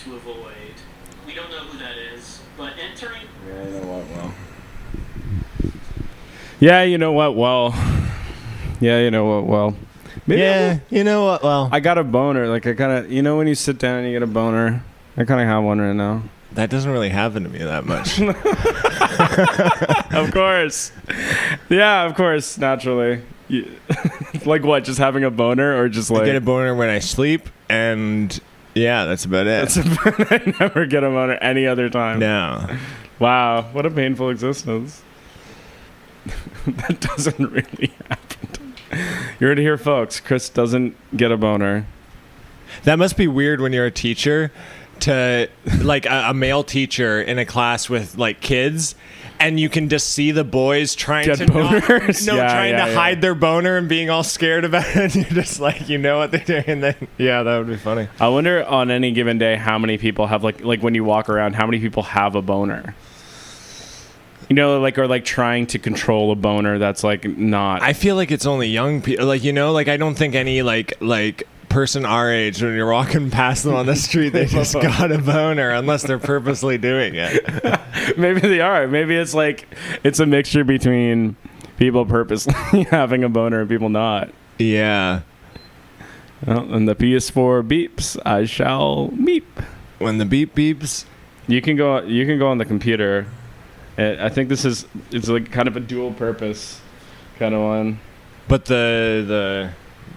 to avoid. We don't know who that is, but entering... Yeah, you know what, well. Yeah, you know what, well. Yeah, you know what, well. Maybe you know what, well. I got a boner. Like, I kind of... You know when you sit down and you get a boner? I kind of have one right now. That doesn't really happen to me that much. Of course. Yeah, of course, naturally. Like what, just having a boner or just like... I get a boner when I sleep, and yeah, that's about it. I never get a boner any other time. No. Wow, what a painful existence. That doesn't really happen. You heard it here, folks. Chris doesn't get a boner. That must be weird when you're a teacher, to like a male teacher in a class with like kids, and you can just see the boys trying Get to boners? trying to hide their boner and being all scared about it. And you're just like, you know what they're doing. And then, yeah, that would be funny. I wonder on any given day how many people have like when you walk around, how many people have a boner? You know, like, or like trying to control a boner that's like not. I feel like it's only young people. Like, you know, like I don't think any like person our age, when you're walking past them on the street, they just got a boner, unless they're purposely doing it. Maybe they are. Maybe it's like it's a mixture between people purposely having a boner and people not. Yeah. Well, and the PS4 beeps, I shall meep. When the beep beeps, you can go on the computer. I think it's like kind of a dual purpose kind of one. But the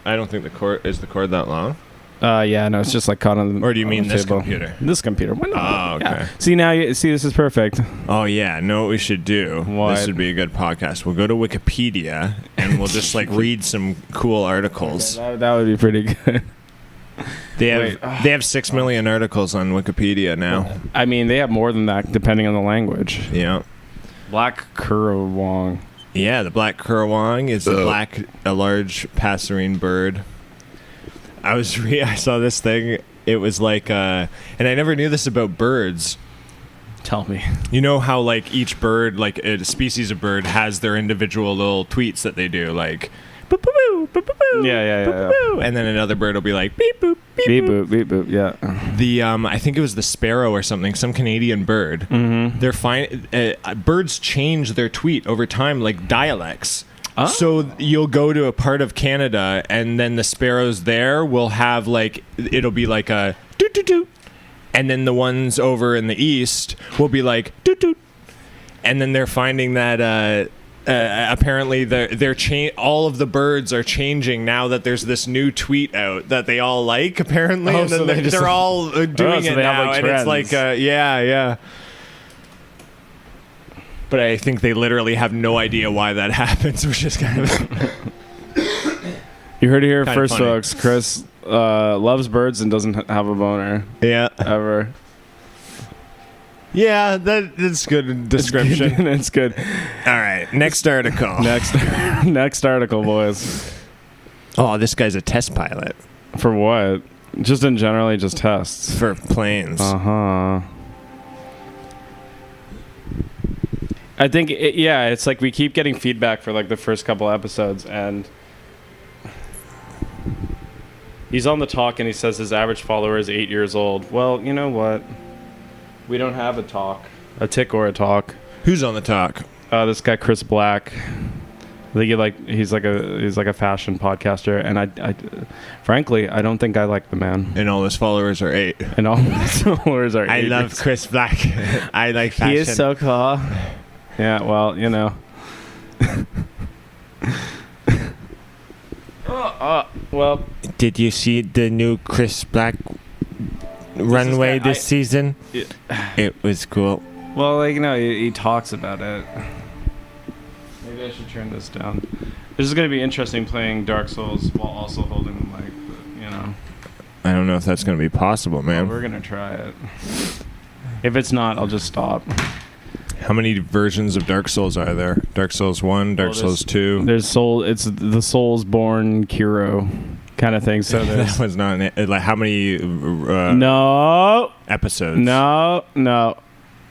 I don't think the cord that long. Yeah, no, it's just like caught on the. Or do you mean this table. computer? This computer. Why not? Oh, okay. Yeah. See now, this is perfect. Oh yeah, know what we should do? What? This would be a good podcast. We'll go to Wikipedia and we'll just like read some cool articles. Okay, that would be pretty good. They have 6 million articles on Wikipedia now. I mean, they have more than that depending on the language. Yeah. Black currawong. Yeah, the black currawong is a large passerine bird. I saw this thing. It was like, and I never knew this about birds. Tell me. You know how like each bird, like a species of bird, has their individual little tweets that they do, like boop boop boop boop boop. Yeah. Boop, boop, and then another bird will be like beep boop beep, Beep boop, beep boop. Yeah. The I think it was the sparrow or something, some Canadian bird. Mm-hmm. They're fine. Birds change their tweet over time, like dialects. Oh. So you'll go to a part of Canada, and then the sparrows there will have like it'll be like a doot doot doot, and then the ones over in the east will be like doot doot, and then they're finding that. Apparently, all of the birds are changing now that there's this new tweet out that they all like. Apparently, and then so they're all doing it now, like and it's like, yeah. But I think they literally have no idea why that happens, which is kind of. You heard it here kind first, folks. Chris loves birds and doesn't have a boner. Yeah, ever. Yeah, that's good description. It's good. All right, next article. Next article, boys. Oh, this guy's a test pilot. For what? Just in generally, just tests. For planes. Uh-huh. I think, it's like we keep getting feedback for like the first couple episodes, and he's on the talk and he says his average follower is 8 years old. Well, you know what? We don't have a tick or a talk. Who's on the talk? This guy Chris Black. I think he's like a fashion podcaster, and I frankly I don't think I like the man. And all his followers are 8. And all his followers are 8. I love Chris Black. I like fashion. He is so cool. Yeah, well, you know. Well. Did you see the new Chris Black runway this season? It was cool. Well, like, you know, he talks about it. Maybe I should turn this down. This is going to be interesting playing Dark Souls while also holding the mic, but, you know. I don't know if that's going to be possible, man. Well, we're going to try it. If it's not, I'll just stop. How many versions of Dark Souls are there? Dark Souls 1, Dark Souls 2? There's it's the Soulsborne Kiro kind of thing. So that was not like how many no episodes? No.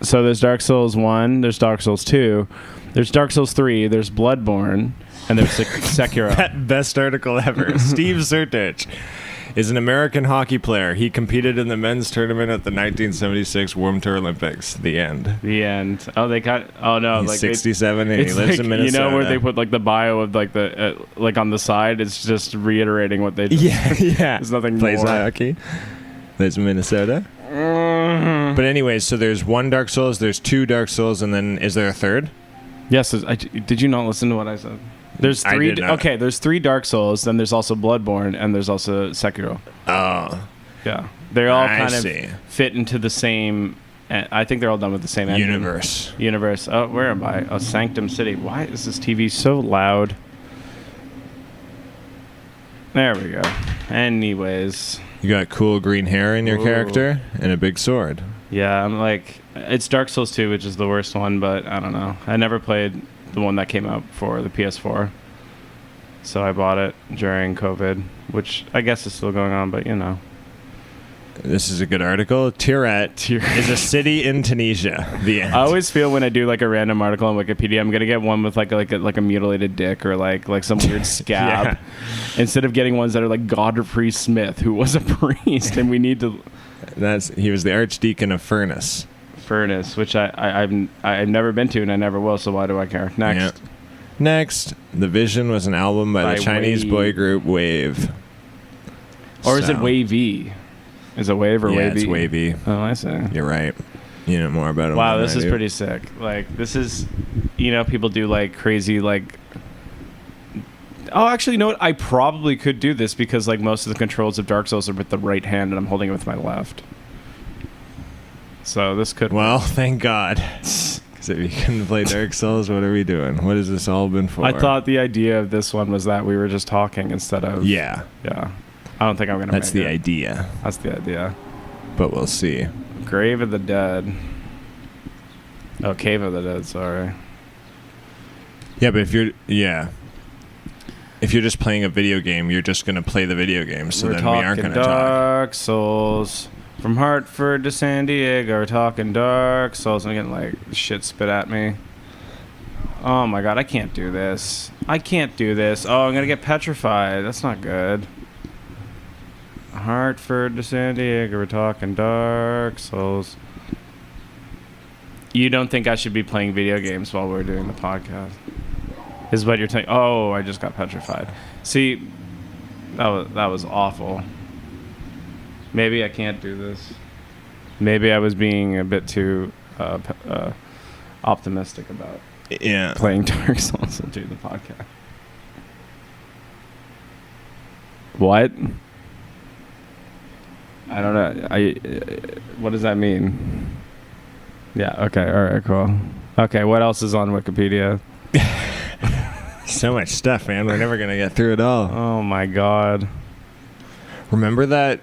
So there's Dark Souls 1, there's Dark Souls 2, there's Dark Souls 3, there's Bloodborne, and there's Sekiro. Best article ever. Steve Sertich. is an American hockey player. He competed in the men's tournament at the 1976 Winter Olympics. The end. The end. Oh, they got. Oh no, He's like 67 and he lives in Minnesota. You know where they put like the bio of like the like on the side? It's just reiterating what they. Yeah. There's nothing Plays more. hockey. Lives in Minnesota. But anyways, so there's one Dark Souls, there's two Dark Souls, and then is there a third? Yes. Did you not listen to what I said? There's three. I did not. Okay, there's 3 Dark Souls. Then there's also Bloodborne, and there's also Sekiro. Oh, Yeah, they all I kind see. of fit into the same. I think they're all done with the same engine. Universe. Oh, where am I? Oh, Sanctum City. Why is this TV so loud? There we go. Anyways. You got cool green hair in your Ooh. character and a big sword. Yeah, I'm like, it's Dark Souls 2, which is the worst one, but I don't know. I never played the one that came out for the PS4. So I bought it during COVID, which I guess is still going on, but you know. This is a good article. Tirat is a city in Tunisia. The end. I always feel when I do like a random article on Wikipedia, I'm gonna get one with like a mutilated dick or like some weird scab, instead of getting ones that are like Godfrey Smith, who was a priest, and we need to. He was the Archdeacon of Furness. Which I've never been to and I never will. So why do I care? Next. Yeah. Next, The Vision was an album by the Chinese boy group Wave. Or is it Wavy? Is it Wave or Wavy? Yeah, it's Wavy. Oh, I see. You're right. You know more about it. Wow, this is pretty sick. Like, this is, people do like crazy, like. Oh, actually, you know what? I probably could do this because like most of the controls of Dark Souls are with the right hand, and I'm holding it with my left. So this could. Well, thank God. Because if you couldn't play Dark Souls, what are we doing? What has this all been for? I thought the idea of this one was that we were just talking instead of. Yeah. Yeah. I don't think I'm gonna. That's make the it. idea. That's the idea. But we'll see. Grave of the Dead. Oh, Cave of the Dead. Sorry. Yeah, but if you're just playing a video game, you're just gonna play the video game. So then we aren't gonna talk. Dark Souls. From Hartford to San Diego, we're talking Dark Souls. I'm getting like shit spit at me. Oh my god, I can't do this. Oh, I'm gonna get petrified. That's not good. Hartford to San Diego, we're talking Dark Souls. You don't think I should be playing video games while we're doing the podcast? Is what you're saying? Oh, I just got petrified. See, that was awful. Maybe I can't do this. Maybe I was being a bit too optimistic about playing Dark Souls and doing the podcast. What? I don't know. What does that mean? Yeah. Okay. All right. Cool. Okay. What else is on Wikipedia? So much stuff, man. We're never gonna get through it all. Oh my god. Remember that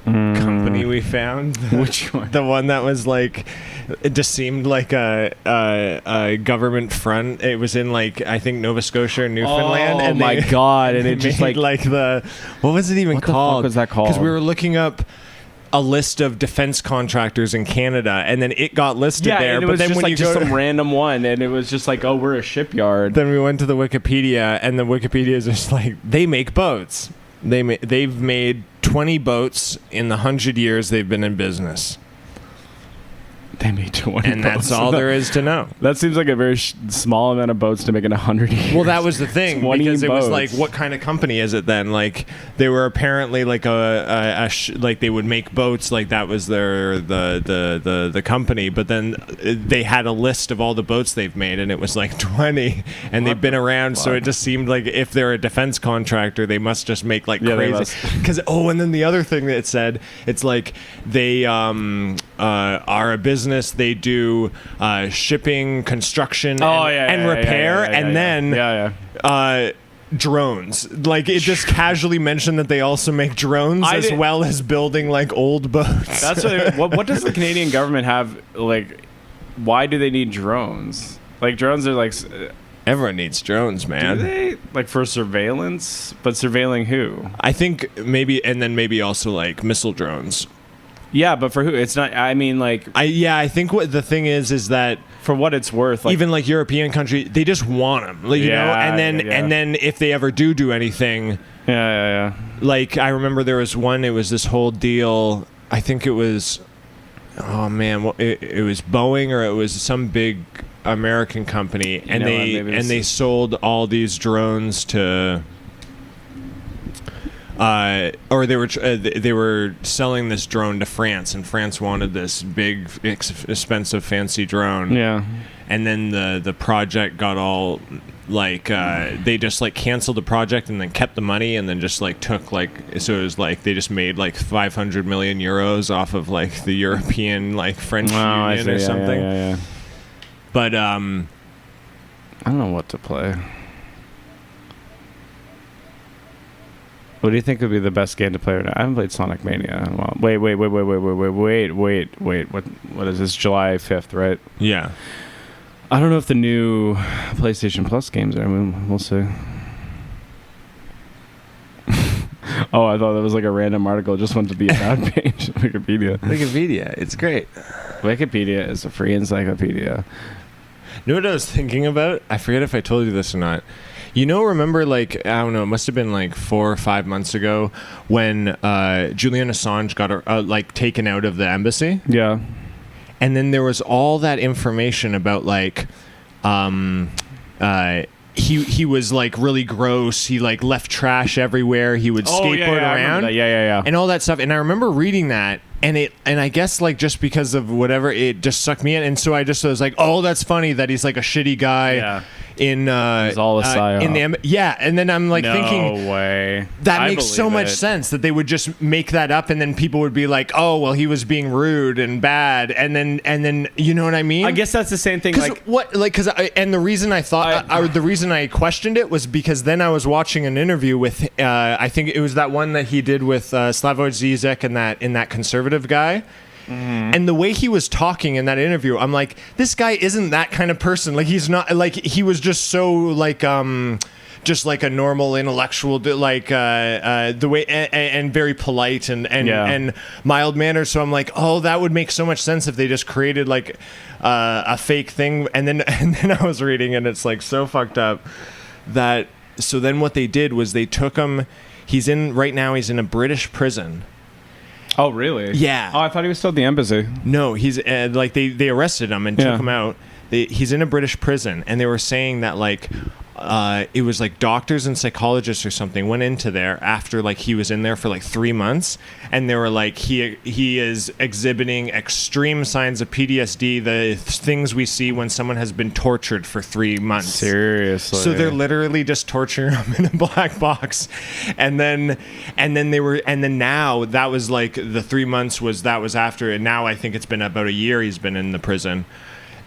company we found? Which one? The one that was like, it just seemed like a government front. It was in like, I think Nova Scotia or Newfoundland. Oh and my god! And it just like the what was it even what called? What the fuck was that called? Because we were looking up a list of defense contractors in Canada, and then it got listed there. And it but was then just when like you just go some random one, and it was just like, oh, we're a shipyard. Then we went to the Wikipedia, and the Wikipedia is just like, they make boats. They've made 20 boats in the 100 years they've been in business. They made 20 and that's all there is to know. That seems like a very small amount of boats to make in 100 years. Well, that was the thing, 20 because it was boats. like, what kind of company is it then? Like, they were apparently like like they would make boats, like that was the company. But then they had a list of all the boats they've made, and it was like 20, and they've been around. So it just seemed like if they're a defense contractor, they must just make like crazy. Because and then the other thing that it said, it's like they are a business. They do shipping, construction, and repair, and then drones. Like, it just casually mentioned that they also make drones as well as building like old boats. That's what does the Canadian government have? Like, why do they need drones? Like, drones are like. Everyone needs drones, man. Do they? Like, for surveillance? But surveilling who? I think maybe, and then maybe also like missile drones. Yeah, but for who? It's not. I mean, like, I think what the thing is that for what it's worth, like, even like European country, they just want them, like, you know. And then if they ever do anything, yeah. Like I remember there was one. It was this whole deal. I think it was, oh man, it was Boeing or it was some big American company, and they sold all these drones to. Or they were selling this drone to France, and France wanted this big, expensive, fancy drone. Yeah. And then the project got all like they just like canceled the project and then kept the money and then just like took like, so it was like they just made like 500 million euros off of like the European like French Union or something. Yeah. But I don't know what to play. What do you think would be the best game to play right now? I haven't played Sonic Mania in a while. Wait. What is this? July 5th, right? Yeah. I don't know if the new PlayStation Plus games are. I mean, we'll see. Oh, I thought that was like a random article. It just went to the About page. Wikipedia. It's great. Wikipedia is a free encyclopedia. You know what I was thinking about? I forget if I told you this or not. You know, remember, like, I don't know, it must have been like 4 or 5 months ago when Julian Assange got like taken out of the embassy. Yeah. And then there was all that information about like, he was like really gross. He like left trash everywhere. He would skateboard around. Yeah. And all that stuff. And I remember reading that. And I guess like just because of whatever, it just sucked me in. And so I just was like, oh, that's funny that he's like a shitty guy. Yeah. He's all a psyop. in the and then I'm like thinking, no way, that makes so much sense that they would just make that up, and then people would be like, oh, well, he was being rude and bad, and then you know what I mean? I guess that's the same thing. The reason I thought the reason I questioned it was because then I was watching an interview with I think it was that one that he did with Slavoj Zizek and that conservative guy. Mm-hmm. And the way he was talking in that interview, I'm like, this guy isn't that kind of person. Like, he's not, like, he was just so like just like a normal intellectual, like the way and very polite and mild mannered. So I'm like, oh, that would make so much sense if they just created like a fake thing. And then I was reading, and it's like so fucked up that. So then what they did was they took him. Right now he's in a British prison. Oh, really? Yeah. Oh, I thought he was still at the embassy. No, he's like they arrested him and took him out. He's in a British prison, and they were saying that like it was like doctors and psychologists or something went into there after like he was in there for like 3 months, and they were like he is exhibiting extreme signs of PTSD, the things we see when someone has been tortured for 3 months. Seriously. So they're literally just torturing him in a black box, and then now that was like the 3 months was after, and now I think it's been about a year he's been in the prison.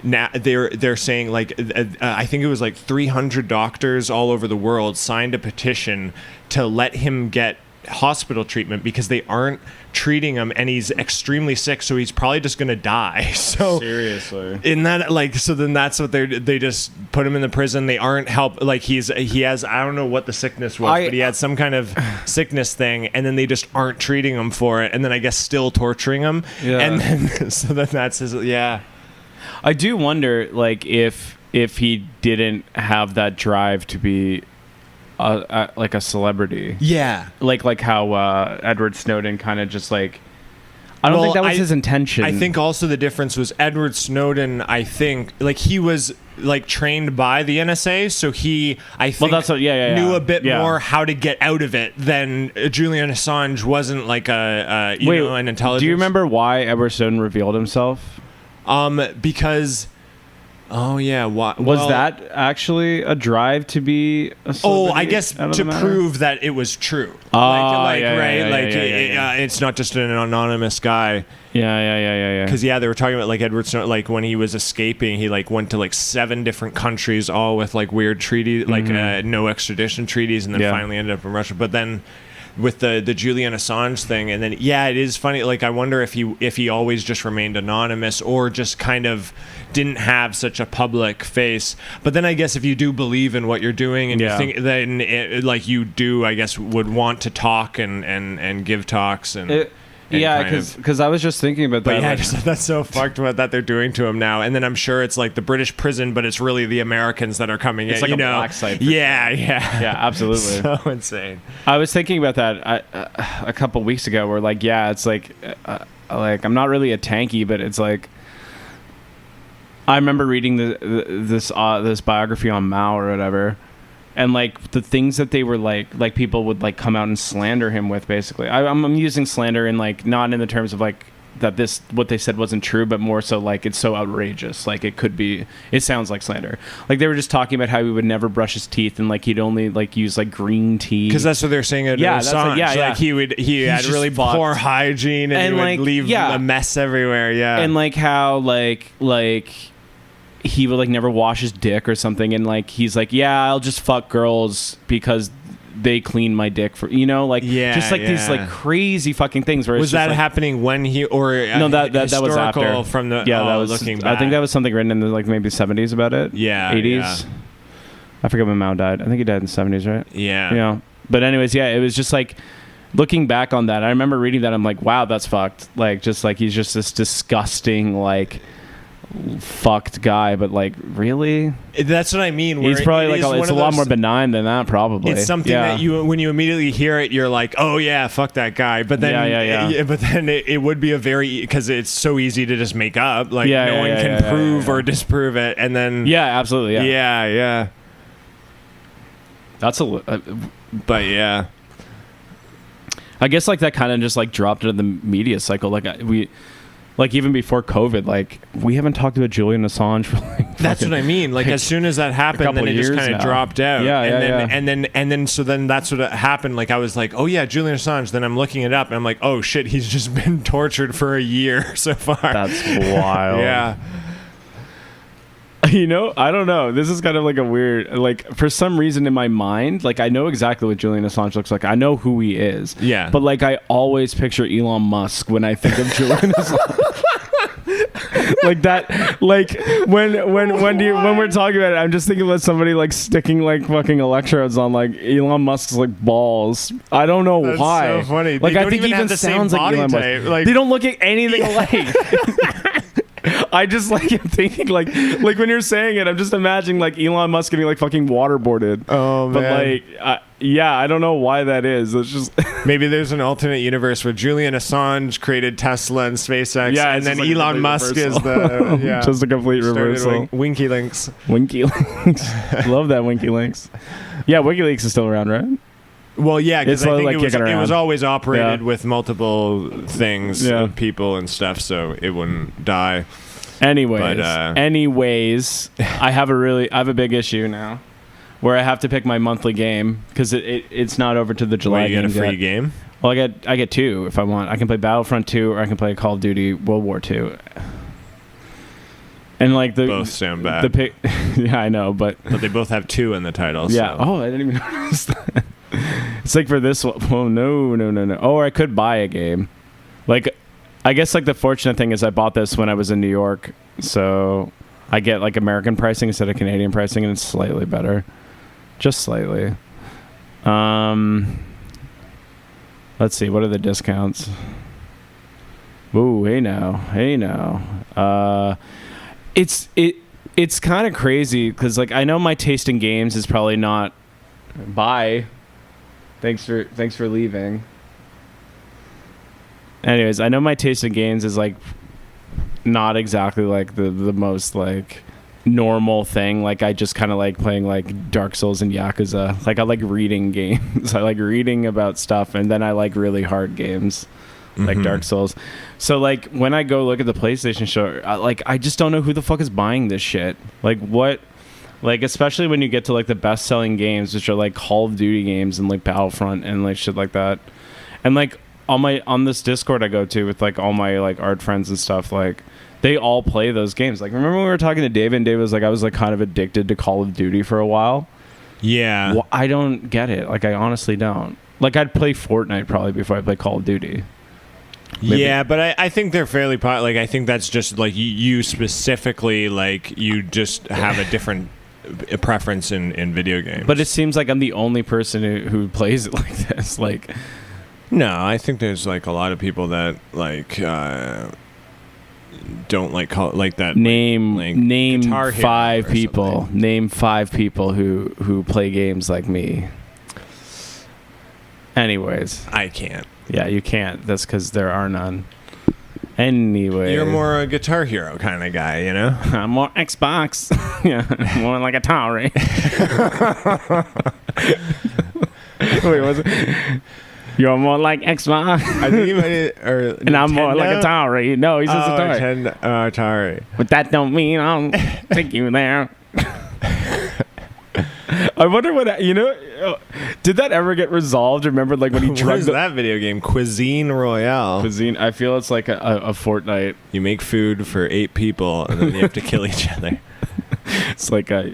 Now they're saying like I think it was like 300 doctors all over the world signed a petition to let him get hospital treatment because they aren't treating him, and he's extremely sick, so he's probably just gonna die. So seriously, in that like, so then that's what they just put him in the prison. They aren't like he has I don't know what the sickness was, but he had some kind of sickness thing, and then they just aren't treating him for it, and then I guess still torturing him. And then so then that's his I do wonder, like, if he didn't have that drive to be like a celebrity. Yeah. Like how Edward Snowden kind of just like... I don't think that was his intention. I think also the difference was Edward Snowden, I think, like, he was, like, trained by the NSA, so he, I think, knew a bit more how to get out of it than Julian Assange wasn't, like, an intelligence... Do you remember why Edward Snowden revealed himself? Because, was that actually a drive to be a celebrity? I guess to prove that it was true. It's not just an anonymous guy. Yeah. Because they were talking about like Edward Snowden, like when he was escaping, he like went to like 7 different countries, all with like weird treaties, like no extradition treaties, and then finally ended up in Russia. But then with the Julian Assange thing, and then it is funny, like I wonder if he always just remained anonymous or just kind of didn't have such a public face. But then I guess if you do believe in what you're doing and you think, then like you do, I guess, would want to talk and give talks. And Yeah, kind of- because I was just thinking about that. But yeah, like- just, that's so fucked what that they're doing to him now. And then I'm sure it's like the British prison, but it's really the Americans that are coming in. It's like you a know? black site for Yeah, sure. yeah. Yeah, absolutely. So insane. I was thinking about that a couple weeks ago. Where like, yeah, it's like I'm not really a tanky, but it's like I remember reading this biography on Mao or whatever, and like the things that they were like people would like come out and slander him with. Basically, I'm using slander in like not in the terms of like that this what they said wasn't true, but more so like it's so outrageous, like it sounds like slander. Like they were just talking about how he would never brush his teeth and like he'd only like use like green tea, Because that's what they're saying at Yeah, that's Assange. like- yeah, yeah. Like he had just really fucked. poor hygiene and he like, would leave yeah. a mess everywhere. Yeah. and like how like he would like never wash his dick or something, and like he's like, yeah, I'll just fuck girls because they clean my dick for like Yeah, just like these yeah. like crazy fucking things where it's was just that like, happening when he or no that was historical after from the that was looking back? I think that was something written in the like maybe 70s about it. Yeah, 80s. yeah. I forget when Mao died. I think he died in the 70s, right? Yeah. Yeah. But anyways, yeah, it was just like looking back on that, I remember reading that, I'm like, wow, that's fucked. Like just like he's just this disgusting like fucked guy, but like really That's what I mean. he's where probably it like is it's one a of lot those- more benign than that probably. It's something Yeah. that you, when you immediately hear it, you're like, "Oh yeah, fuck that guy." But then, Yeah. But then it would be a very because it's so easy to just make up. Like Yeah, no yeah, one yeah, can yeah, prove yeah. or disprove it, and then Yeah, absolutely. Yeah, yeah. that's But yeah, I guess like that kind of just like dropped into the media cycle. Like we, like even before COVID, like we haven't talked about Julian Assange for like that's what I mean. Like as soon as that happened, couple then it just years kind of now. dropped out. Yeah, and yeah, then, yeah. and then so then that's what happened. Like I was like, "Oh yeah, Julian Assange." Then I'm looking it up, and I'm like, "Oh shit, he's just been tortured for a year so far." That's wild. Yeah. You know, I don't know. This is kind of like a weird, like for some reason in my mind, like I know exactly what Julian Assange looks like. I know who he is. Yeah. But like I always picture Elon Musk when I think of Julian Assange. Like that, like when we're talking about it, I'm just thinking about somebody like sticking like fucking electrodes on like Elon Musk's like balls. I don't know That's why. so funny. Like They I don't think even he have even the same sounds like body Elon Musk. type, like- They don't look at anything alike. I just like am thinking like when you're saying it, I'm just imagining like Elon Musk getting like fucking waterboarded. Oh But man. like, yeah, I don't know why that is. It's just Maybe there's an alternate universe where Julian Assange created Tesla and SpaceX, Yeah, and it's then just like a Elon complete Musk is reversal. the just a complete started reversal. Winky Links. Winky Links, love that Winky Links. Yeah, WikiLeaks is still around, right? Well, yeah, because It's I think like it was, kicking it was around. always operated Yeah. with multiple things, Yeah. people and stuff, so it wouldn't die. Anyways, But, I have a big issue now, where I have to pick my monthly game because it's not over to the July. Why you get a games free yet. game? Well, I get two if I want. I can play Battlefront 2 or I can play Call of Duty World War 2. And like Both sound bad. the pick, yeah, I know, but But they both have 2 in the title. yeah. So. Oh, I didn't even notice that. It's like for this one. Oh no. Oh, or I could buy a game. Like, I guess like the fortunate thing is I bought this when I was in New York, so I get like American pricing instead of Canadian pricing, and it's slightly better, just slightly. Let's see, what are the discounts? Ooh, hey now. It's kind of crazy because like I know my taste in games is probably not. Bye. Thanks for leaving. Anyways, I know my taste in games is like not exactly like the most like normal thing. Like I just kind of like playing like Dark Souls and Yakuza. Like I like reading games. I like reading about stuff, and then I like really hard games like Dark Souls. So like when I go look at the PlayStation show, I just don't know who the fuck is buying this shit. Like what? Like especially when you get to like the best-selling games, which are like Call of Duty games and like Battlefront and like shit like that, and like on this Discord I go to with like all my like art friends and stuff, like they all play those games. Like remember when we were talking to David and David was like I was like kind of addicted to Call of Duty for a while. Yeah. Well, I don't get it. Like I honestly don't. Like I'd play Fortnite probably before I play Call of Duty. Maybe. Yeah, but I think they're fairly like I think that's just like you specifically like you just have a different preference in video games. But it seems like I'm the only person who plays it like this. Like No, I think there's like a lot of people that like don't like call like that. Name Guitar Hero 5 or people. something. Name 5 people who play games like me. Anyways, I can't. yeah, you can't. That's because there are none. Anyway, You're more a Guitar Hero kind of guy, you know? I'm more Xbox. Yeah, more like Atari. Wait, was it? You're more like Xbox. I think you might or And I'm more like Nintendo? Atari. No, he says Atari. Atari. But that don't mean I'll take you there. I wonder what did that ever get resolved? Remember, like when he What drugged is that video game? Cuisine Royale. cuisine? I feel it's like a Fortnite. You make food for 8 people and then you have to kill each other. It's like a.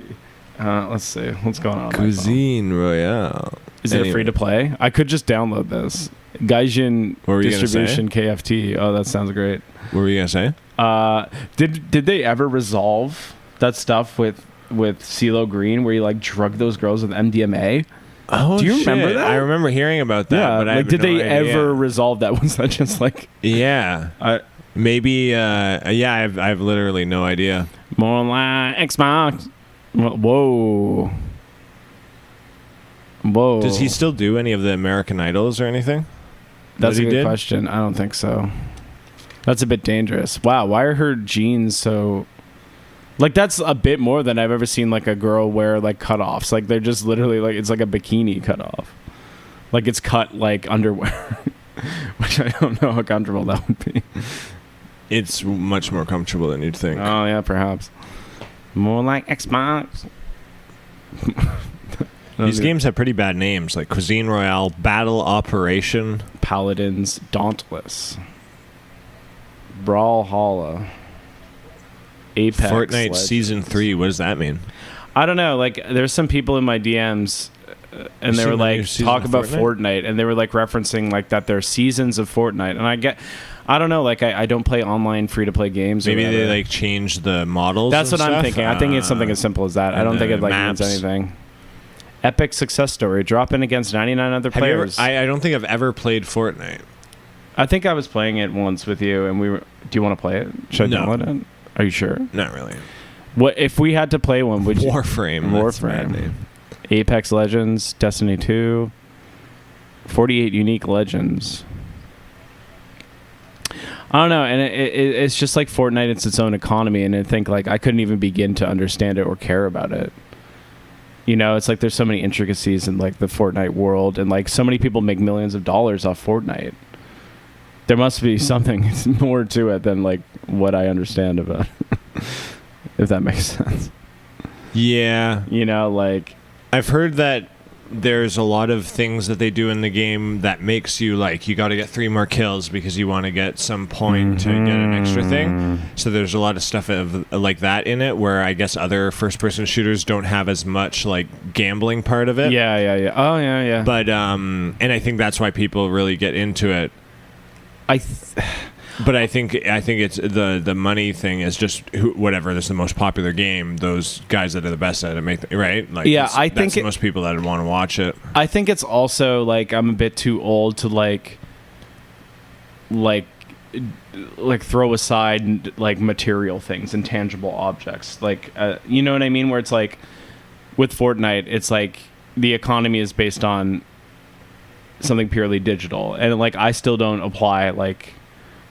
Let's see what's going on. Cuisine Royale. Is it free to play? I could just download this. Gaijin What were you gonna distribution KFT. Oh, that sounds great. What were you gonna say? Did they ever resolve that stuff with CeeLo Green where you like drug those girls with MDMA? Oh, do you remember that? I remember hearing about that. Yeah, but I like have did no they idea. ever resolve that? Was that just like Yeah, maybe. Yeah, I've literally no idea. more like Xbox? Whoa. Does he still do any of the American Idols or anything? That's That a he good did? question. I don't think so. That's a bit dangerous. Wow, why are her jeans so... Like, that's a bit more than I've ever seen, like, a girl wear, like, cutoffs. Like, they're just literally, like, it's like a bikini cutoff. Like, it's cut, like, underwear. Which I don't know how comfortable that would be. It's much more comfortable than you'd think. Oh, yeah, perhaps. More like Xbox. These games have pretty bad names, like Cuisine Royale, Battle Operation, Paladins, Dauntless. Brawlhalla. Apex Fortnite Legends. Season 3. What does that mean? I don't know. Like, there's some people in my DMs, and You they seen were the new like, season talk of about Fortnite? Fortnite, and they were like referencing like that there are seasons of Fortnite, and I don't know. Like, I don't play online free to play games. or Maybe they whatever. like changed the models. That's and what I'm stuff? thinking. I think it's something as simple as that. I and don't think the it like means maps. anything. Epic success story. Drop in against 99 other Have you ever, players. I don't think I've ever played Fortnite. I think I was playing it once with you, and we were. Do you want to play it? Should I No. download it? Are you sure? Not really. What if we had to play one? Would you? Warframe. That's a bad Warframe. name. Apex Legends, Destiny 2, 48 unique legends. I don't know, and it's just like Fortnite. It's its own economy, and I think like I couldn't even begin to understand it or care about it. You know, it's like there's so many intricacies in like the Fortnite world, and like so many people make millions of dollars off Fortnite. There must be something more to it than like what I understand about it, if that makes sense. Yeah. You know, like I've heard that there's a lot of things that they do in the game that makes you like you got to get 3 more kills because you want to get some point to get an extra thing. So there's a lot of stuff like that in it where I guess other first-person shooters don't have as much like gambling part of it. yeah. Oh yeah. But and I think that's why people really get into it. But I think it's the money thing is just whatever. This is the most popular game. Those guys that are the best at it make right. Like Yeah, I think that's most people that would want to watch it. I think it's also like I'm a bit too old to like throw aside like material things, intangible objects. Like you know what I mean? Where it's like with Fortnite, it's like the economy is based on something purely digital, and like I still don't apply like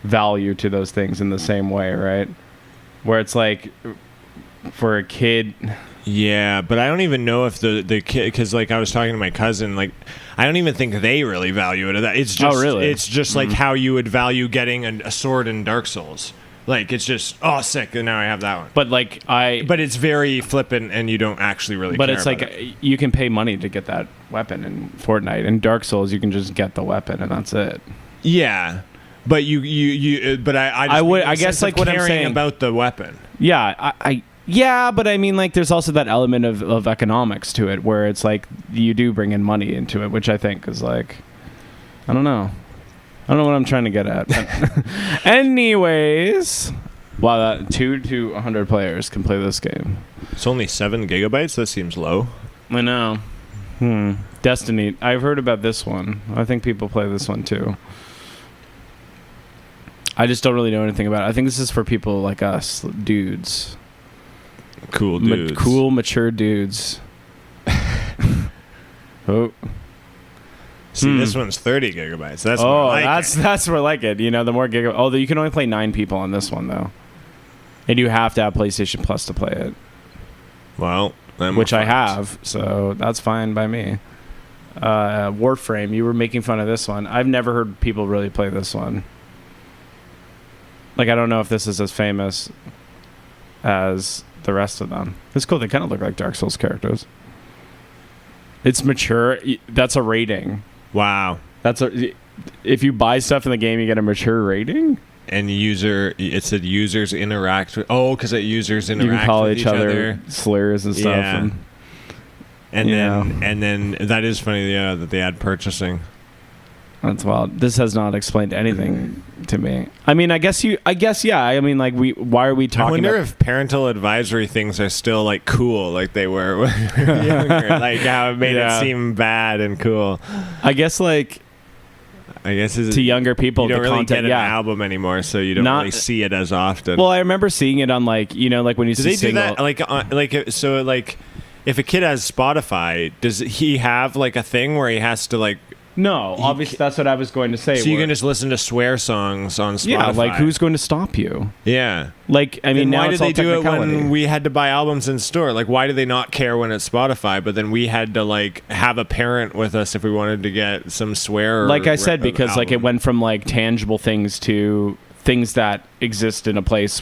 value to those things in the same way, right? Where it's like for a kid. Yeah, but I don't even know if the kid, because like I was talking to my cousin, like I don't even think they really value it. It's just, really? It's just like how you would value getting a sword in Dark Souls. Like it's just sick, and now I have that one. But like But it's very flippant, and you don't actually really. But care it's about like it. you can pay money to get that weapon in Fortnite. In Dark Souls, you can just get the weapon and that's it. Yeah, but but I would- I guess, like, what I'm caring saying- about the weapon. Yeah, yeah, but I mean, like, there's also that element of economics to it, where it's like you do bring in money into it, which I think is like, I don't know what I'm trying to get at. Anyways, wow, 2 to 100 players can play this game. It's only 7 gigabytes. That seems low. I know. Destiny. I've heard about this one. I think people play this one too. I just don't really know anything about it. I think this is for people like us, dudes. Cool dudes. Cool, mature dudes. Oh. See, this one's 30 gigabytes. That's more like that's more like it. You know, the more gigabytes. Oh, you can only play 9 people on this one though, and you have to have PlayStation Plus to play it. Well, which I have, so that's fine by me. Warframe. You were making fun of this one. I've never heard people really play this one. Like, I don't know if this is as famous as the rest of them. It's cool. They kind of look like Dark Souls characters. It's mature. That's a rating. Wow. If you buy stuff in the game, you get a mature rating. And it said users interact with. Oh, because users interact. You can call with each other slurs and stuff. Yeah. And then that is funny. Yeah, that they add purchasing. That's wild. This has not explained anything to me. I mean, I guess yeah. I mean, like, why are we talking? I wonder if parental advisory things are still like cool, like they were when we were younger. Like how it made it seem bad and cool. I guess to younger people, you don't the really content, get an album anymore, so you don't really see it as often. Well, I remember seeing it on like when you do see they do that like if a kid has Spotify, does he have like a thing where he has to like? No, obviously that's what I was going to say. So you can just listen to swear songs on Spotify. Yeah, like who's going to stop you? Yeah. Like, I mean, then now why it's did all they do it technicality. when we had to buy albums in store? Like, why do they not care when it's Spotify, but then we had to like have a parent with us if we wanted to get some swear? Like I said, because like it went from like tangible things to things that exist in a place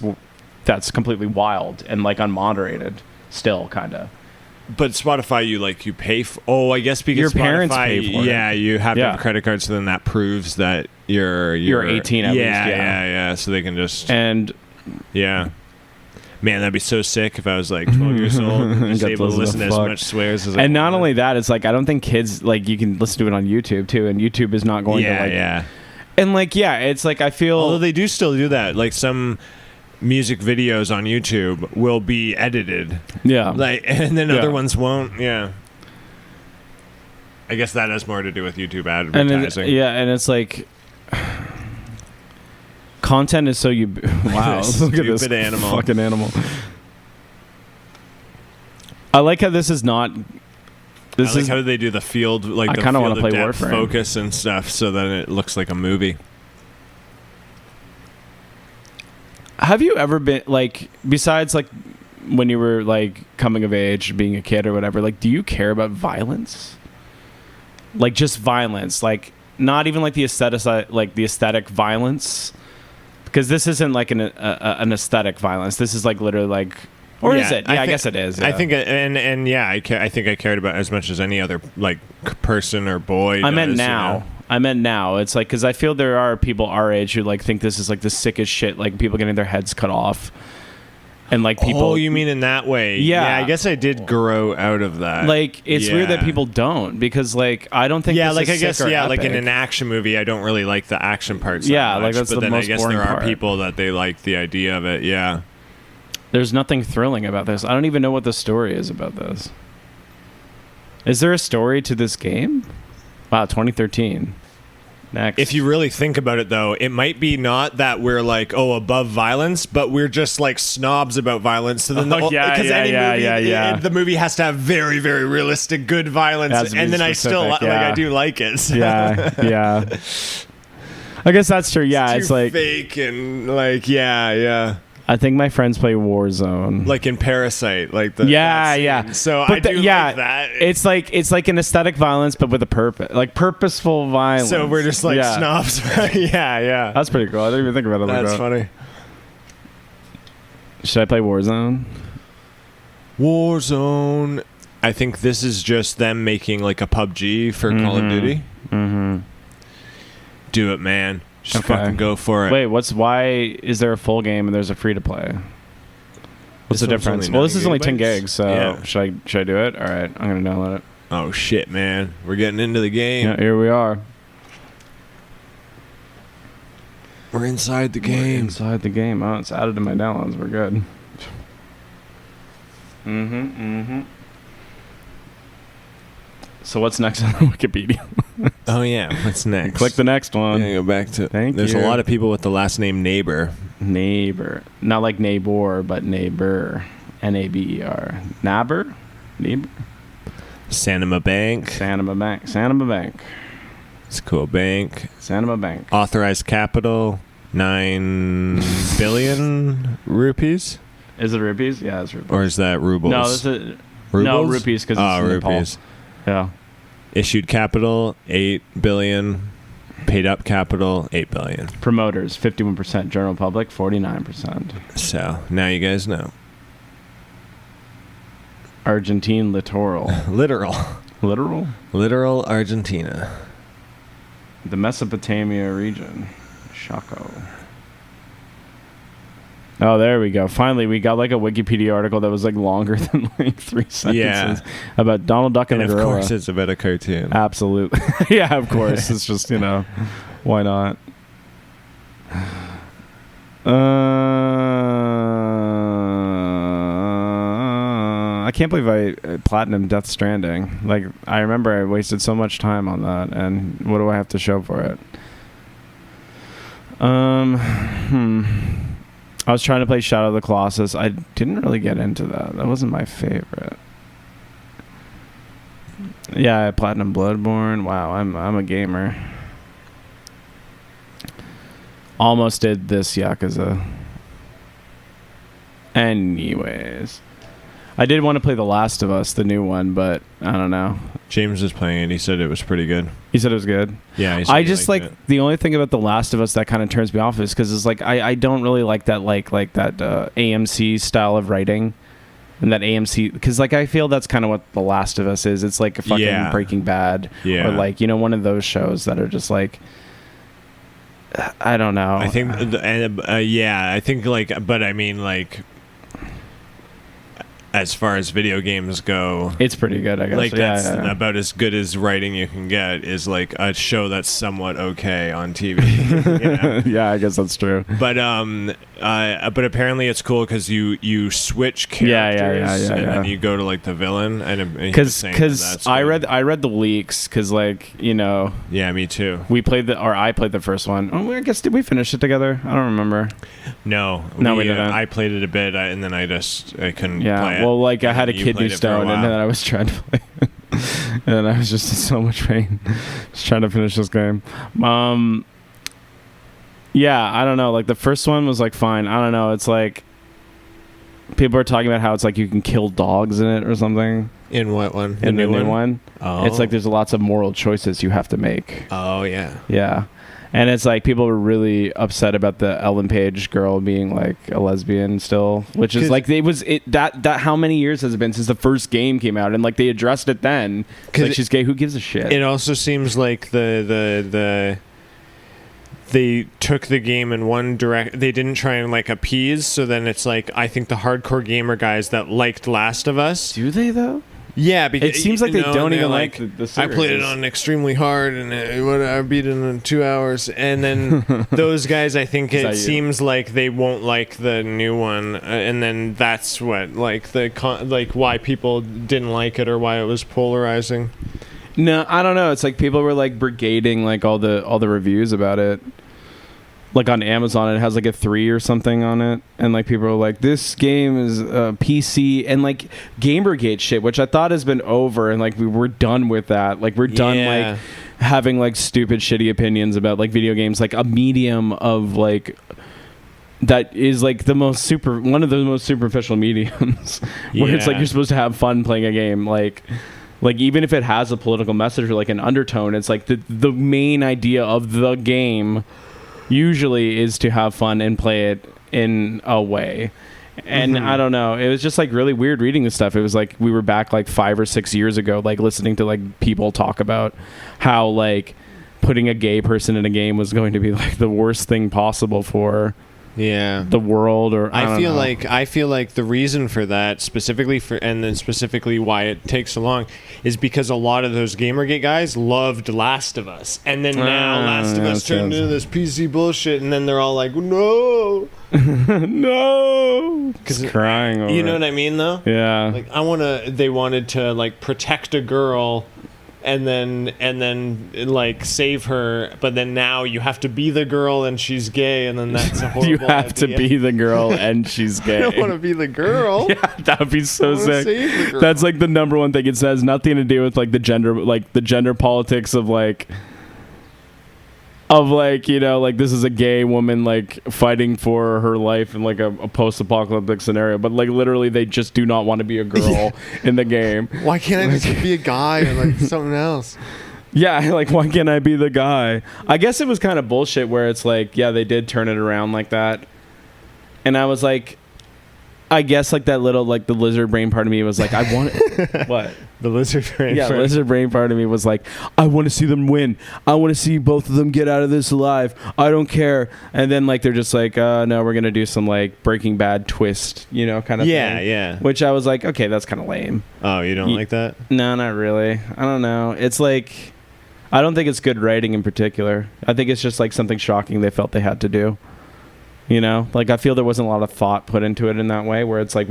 that's completely wild and like unmoderated, still kind of. But Spotify, you pay for. Oh, I guess because your Spotify, parents pay for it. Yeah, you have to have a credit card, so then that proves that you're 18 at least. Yeah. So they can just Man, that'd be so sick if I was like 12 years old and just able to listen to as much swears as I And not wanted. only that, it's like I don't think kids like you can listen to it on YouTube too, and YouTube is not going to like. Yeah. And like it's like I feel. Although they do still do that, like some music videos on YouTube will be edited. Yeah. Like, and then other ones won't. Yeah. I guess that has more to do with YouTube advertising. And it's like content is so wow. Look at this animal. Fucking animal. I like how this is not. How they do the field, like I the kind of want field to play of depth Warframe focus and stuff, so that it looks like a movie. Have you ever been like, besides like when you were like coming of age, being a kid or whatever, like do you care about violence? Like just violence, like not even like the aesthetic violence, because this isn't like an aesthetic violence. This is like literally like, or is it? Yeah, I guess it is. Yeah. I think, I think I cared about it as much as any other like person or boy. I meant now. It's like, because I feel there are people our age who like think this is like the sickest shit, like people getting their heads cut off, and like people. Oh, you mean in that way? Yeah. I guess I did grow out of that. Like it's weird that people don't, because like I don't think. Yeah, this like is I guess sick or like in epic. an action movie, I don't really like the action parts. Yeah, that like much, that's but the then most I guess boring there are part. people that they like the idea of it. Yeah. There's nothing thrilling about this. I don't even know what the story is about this. Is there a story to this game? Wow, 2013. Next. If you really think about it, though, it might be not that we're like, above violence, but we're just like snobs about violence. So then the movie has to have very, very realistic, good violence, and then I still I do like it. So. Yeah. I guess that's true. Yeah, it's like fake and like yeah. I think my friends play Warzone, like in Parasite, like the yeah. So but I do like that. It's like an aesthetic violence, but with a purpose, like purposeful violence. So we're just like snobs. yeah. That's pretty cool. I didn't even think about it like that. That's funny. Should I play Warzone? Warzone. I think this is just them making like a PUBG for Call of Duty. Mm-hmm. Do it, man. Just fucking go for it. Wait, why is there a full game and there's a free to play? What's the difference? Well, this is only 10 gigs, so should I do it? All right, I'm gonna download it. Oh shit, man, we're getting into the game. Yeah, here we are. We're inside the game. Oh, it's added to my downloads. We're good. So what's next on Wikipedia? Oh yeah, what's next? Click the next one. Go back to. Thank There's you. a lot of people with the last name Neighbor. Neighbor, not like neighbor, but neighbor. Naber. Neighbor. Sanima Bank. Sanima Bank. It's a cool bank. Sanima Bank. Authorized capital 9 billion rupees. Is it rupees? Yeah, it's rupees. Or is that rubles? No, this is rubles? No rupees because it's in rupees. Nepal. Yeah. Issued capital 8 billion. Paid up capital 8 billion. Promoters 51%. General public 49%. So now you guys know. Argentine littoral. Literal Argentina. The Mesopotamia region. Chaco. Oh, there we go. Finally, we got like a Wikipedia article that was like longer than like 3 sentences about Donald Duck and the gorilla. Of course, it's about a cartoon. Absolutely. Yeah, of course. It's just, why not? I can't believe I platinum Death Stranding. Like, I remember I wasted so much time on that, and what do I have to show for it? I was trying to play Shadow of the Colossus. I didn't really get into that. That wasn't my favorite. Yeah, Platinum Bloodborne. Wow, I'm a gamer. Almost did this Yakuza. Anyways. I did want to play The Last of Us, the new one, but I don't know. James was playing it. He said it was pretty good. He said it was good? Yeah. I just like the only thing about The Last of Us that kind of turns me off is because it's like I don't really like that that AMC style of writing. And that AMC, because like I feel that's kind of what The Last of Us is. It's like a fucking Breaking Bad, or like one of those shows that are just like, I don't know. I think, I think like, but I mean like, as far as video games go, it's pretty good, I guess. Like that's about as good as writing you can get is like a show that's somewhat okay on TV. Yeah, I guess that's true. But apparently it's cool because you switch characters and then you go to like the villain and because I read the leaks because yeah, me too. I played the first one. Oh, I guess did we finish it together? I don't remember. No, we didn't. I played it a bit and then I couldn't play it. Well, like I had a kidney stone and then I was trying to play it. And I was just in so much pain just trying to finish this game. Yeah, I don't know. Like the first one was like fine. I don't know. It's like people are talking about how it's like you can kill dogs in it or something. In what one? In the new one. Oh. It's like there's lots of moral choices you have to make. Oh yeah. Yeah. And it's like people were really upset about the Ellen Page girl being like a lesbian still, which is like that how many years has it been since the first game came out, and like they addressed it then. Like she's gay. Who gives a shit? It also seems like they took the game in one direct. They didn't try and like appease. So then it's like I think the hardcore gamer guys that liked Last of Us. Do they though? Yeah, because it seems like they don't even like the series. I played it on extremely hard, and I beat it in 2 hours. And then those guys, I think it seems like they won't like the new one, and then that's what like why people didn't like it or why it was polarizing. No, I don't know. It's like people were like brigading like all the reviews about it. Like on Amazon, it has like a 3 or something on it, and like people are like, "This game is PC," and like Gamergate shit, which I thought has been over, and like we're done with that. Like we're done like having like stupid, shitty opinions about like video games, like a medium of like that is like one of the most superficial mediums, where it's like you're supposed to have fun playing a game, like even if it has a political message or like an undertone, it's like the main idea of the game usually is to have fun and play it in a way. And I don't know, it was just like really weird reading this stuff. It was like we were back like 5 or 6 years ago, like listening to like people talk about how like putting a gay person in a game was going to be like the worst thing possible for the world. Or I feel like the reason for that specifically why it takes so long is because a lot of those Gamergate guys loved Last of Us, and then now Last of Us turned into this PC bullshit, and then they're all like, no. No, because crying over you know what I mean though. Yeah, like they wanted to like protect a girl and then like save her, but then now you have to be the girl and she's gay, and then that's a horrible You have to idea. be the girl and she's gay. I don't want to be the girl. Yeah, that would be so I wanna sick. save the girl. That's like the number one thing. It says nothing to do with like the gender politics of like you know, like this is a gay woman like fighting for her life in like a post-apocalyptic scenario, but like literally they just do not want to be a girl in the game. Why can't I just be a guy or like something else? Yeah, like why can't I be the guy? I guess it was kind of bullshit where it's like, yeah, they did turn it around like that, and I was like, I guess like that little like the lizard brain part of me was like, I want it. What? The lizard brain. Yeah, the lizard brain part of me was like, I want to see them win. I want to see both of them get out of this alive. I don't care. And then like they're just like, no, we're gonna do some like Breaking Bad twist, you know, kind of thing. Yeah. Which I was like, okay, that's kind of lame. Oh, you don't like that? No, not really. I don't know. It's like, I don't think it's good writing in particular. I think it's just like something shocking they felt they had to do. You know, like I feel there wasn't a lot of thought put into it in that way, where it's like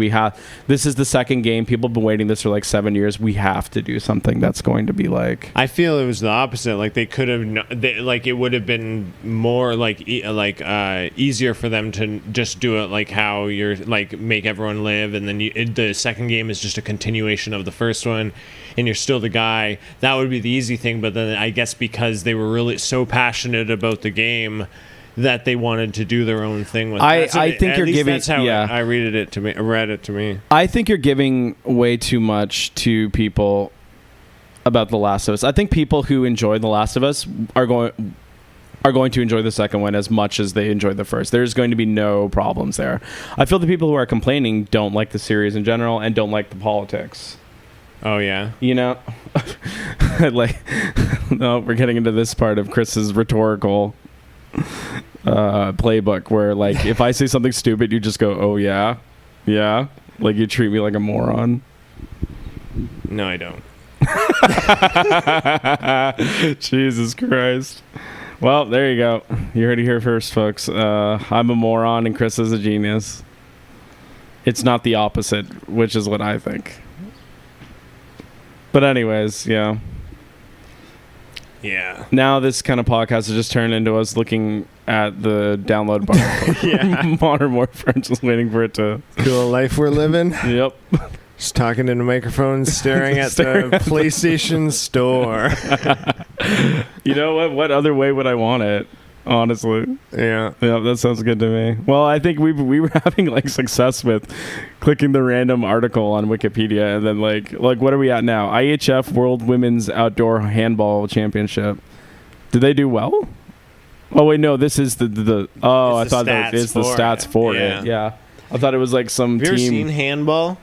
this is the second game. People have been waiting this for like 7 years. We have to do something that's going to be like. I feel it was the opposite. Like they could have, like it would have been more like easier for them to just do it like how you're like make everyone live, and then the second game is just a continuation of the first one, and you're still the guy. That would be the easy thing. But then I guess because they were really so passionate about the game, that they wanted to do their own thing with. I think you're giving. That's how I read it to me. I think you're giving way too much to people about The Last of Us. I think people who enjoy The Last of Us are going to enjoy the second one as much as they enjoyed the first. There's going to be no problems there. I feel the people who are complaining don't like the series in general and don't like the politics. Oh yeah. You know, like no, we're getting into this part of Chris's rhetorical playbook where like if I say something stupid you just go, oh yeah, like you treat me like a moron. No, I don't. Jesus Christ. Well, there you go. You heard it here first, folks. I'm a moron and Chris is a genius. It's not the opposite, which is what I think. But anyways, yeah. Yeah. Now this kind of podcast has just turned into us looking at the download bar. Yeah. Modern Warfare, just waiting for it to. Cool life we're living. Yep. Just talking into microphones, staring at the PlayStation Store. You know what? What other way would I want it? Honestly. Yeah. Yeah, that sounds good to me. Well, I think we were having like success with clicking the random article on Wikipedia, and then like what are we at now? IHF World Women's Outdoor Handball Championship. Did they do well? Oh wait, no. This is the. Oh, I thought that it's the stats for it. Yeah. I thought it was like some Have you team. ever seen handball?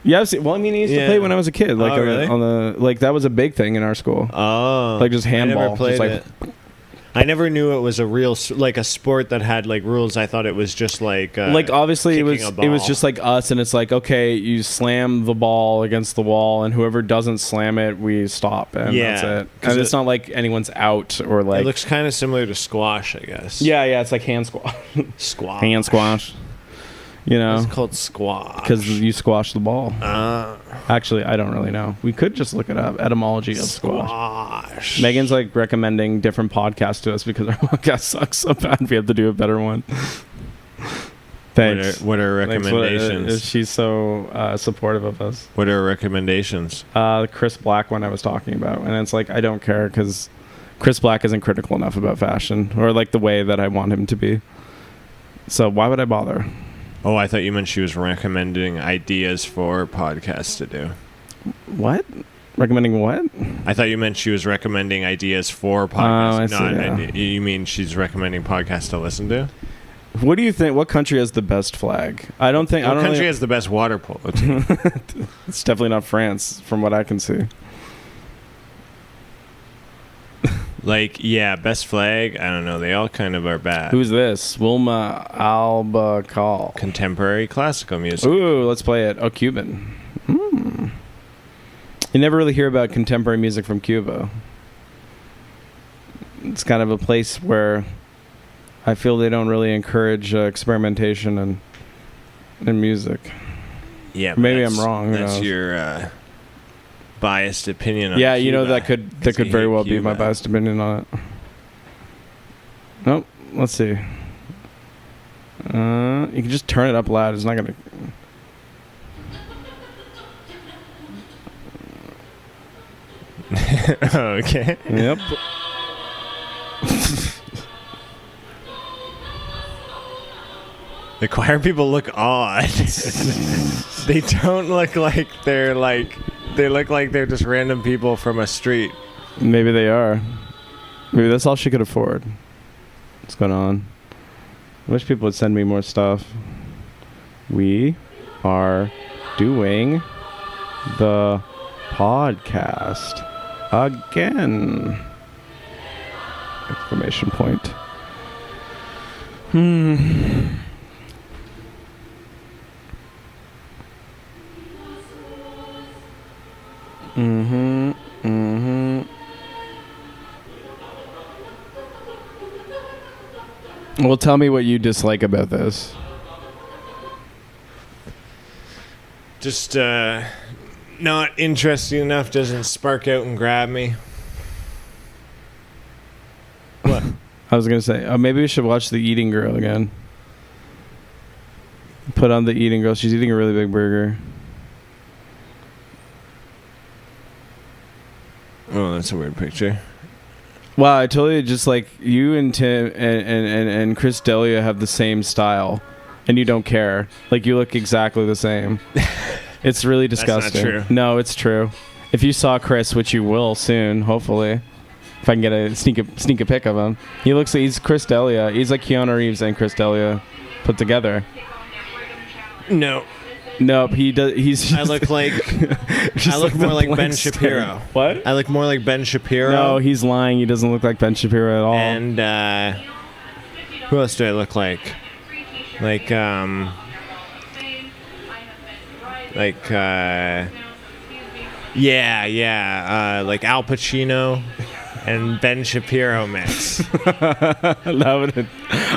Yeah, I've seen, well, I mean, I used to play when I was a kid. Like really? on the like that was a big thing in our school. Oh, like just handball. I never played just, like, it. I never knew it was a real like a sport that had like rules. I thought it was just like obviously it was kicking a ball. just like us, and it's like, okay, you slam the ball against the wall, and whoever doesn't slam it, we stop, and that's it. And it's not like anyone's out or like. It looks kind of similar to squash, I guess. Yeah, it's like hand squash. Hand squash. You know, it's called squash because you squash the ball. Actually, I don't really know. We could just look it up. Etymology of squash. Megan's like recommending different podcasts to us because our podcast sucks so bad. We have to do a better one. Thanks. What are recommendations? She's so supportive of us. What are recommendations? The Chris Black one I was talking about, and it's like I don't care because Chris Black isn't critical enough about fashion or like the way that I want him to be. So why would I bother? Oh, I thought you meant she was recommending ideas for podcasts to do. What? Recommending what? I thought you meant she was recommending ideas for podcasts. Oh, I see, You mean she's recommending podcasts to listen to? What do you think? What country has the best flag? I don't think. What country has the best water polo team? It's definitely not France, from what I can see. Like, yeah, best flag. I don't know. They all kind of are bad. Who's this? Wilma Albacal. Contemporary classical music. Ooh, let's play it. Oh, Cuban. You never really hear about contemporary music from Cuba. It's kind of a place where I feel they don't really encourage experimentation and music. Yeah, maybe I'm wrong. That's your biased opinion on Yeah, you know, Cuba, that could very well be my Cuba. biased opinion on it. Nope. Let's see. You can just turn it up loud. It's not gonna. Okay. Yep. The choir people look odd. They don't look like they're like. They look like they're just random people from a street. Maybe they are. Maybe that's all she could afford. What's going on? I wish people would send me more stuff. We are doing the podcast again. Exclamation point. Well, tell me what you dislike about this. Just not interesting enough. Doesn't spark out and grab me. What? I was gonna say, maybe we should watch The Eating Girl again. Put on The Eating Girl. She's eating a really big burger. Oh, that's a weird picture. Wow, I totally just like you and Tim and Chris D'Elia have the same style, and you don't care. Like you look exactly the same. It's really disgusting. That's not true. No, it's true. If you saw Chris, which you will soon, hopefully, if I can get a sneak a pic of him, he's Chris D'Elia. He's like Keanu Reeves and Chris D'Elia put together. No. Nope, he does. He's. Just, I look like. I look more like Ben Shapiro. What? I look more like Ben Shapiro. No, he's lying. He doesn't look like Ben Shapiro at all. And who else do I look like? Like like like Al Pacino and Ben Shapiro mix.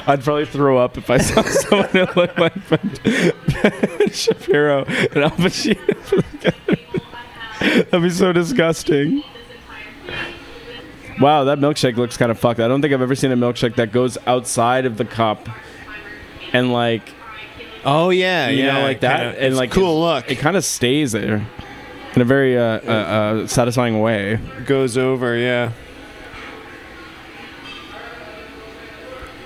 I'd probably throw up if I saw someone that looked like Ben Shapiro and Al Pacino together. That'd be so disgusting. Wow, that milkshake looks kind of fucked. I don't think I've ever seen a milkshake that goes outside of the cup and like, oh yeah, you know, like that, kinda, and like cool look. It kind of stays there in a very satisfying way. Goes over, yeah.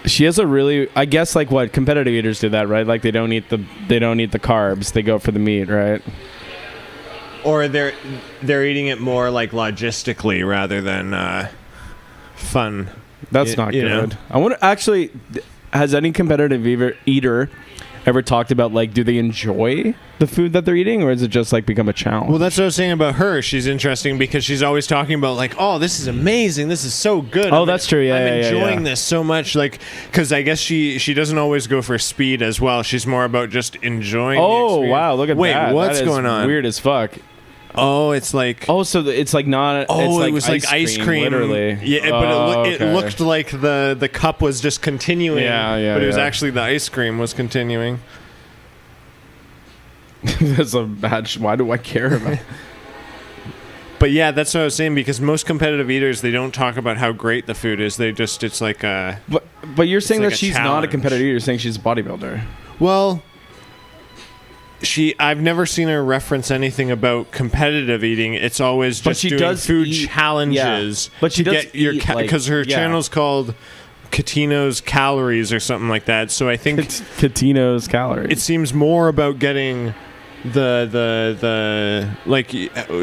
She has a really, I guess, like what competitive eaters do that, right? Like they don't eat the carbs; they go for the meat, right? Or they're eating it more like logistically rather than fun. That's not you good. know? I wonder, actually, has any competitive eater ever talked about like, do they enjoy the food that they're eating, or is it just like become a challenge? Well, that's what I was saying about her. She's interesting because she's always talking about like, oh, this is amazing, this is so good. Oh, that's true. Yeah, I'm yeah, enjoying this so much, like, because I guess she doesn't always go for speed as well. She's more about just enjoying. Oh, the experience. wow! Look at Wait, that. what's That is going on? Weird as fuck. Oh, it's like. Oh, so it's like not. Oh, it's like it was like ice cream, literally. Yeah, but it looked like the cup was just continuing. Yeah, But it was yeah. actually the ice cream was continuing. That's a bad. Why do I care about? But yeah, that's what I was saying, because most competitive eaters, they don't talk about how great the food is. They just, it's like a. But you're saying like that a she's not a challenge. competitive eater. You're saying she's a bodybuilder. Well, I've never seen her reference anything about competitive eating. It's always But just she doing does food eat- challenges. yeah. But she to does get your eat, like- because her yeah. channel's called Catino's Calories or something like that. So I think It's Catino's calories. it seems more about getting the like,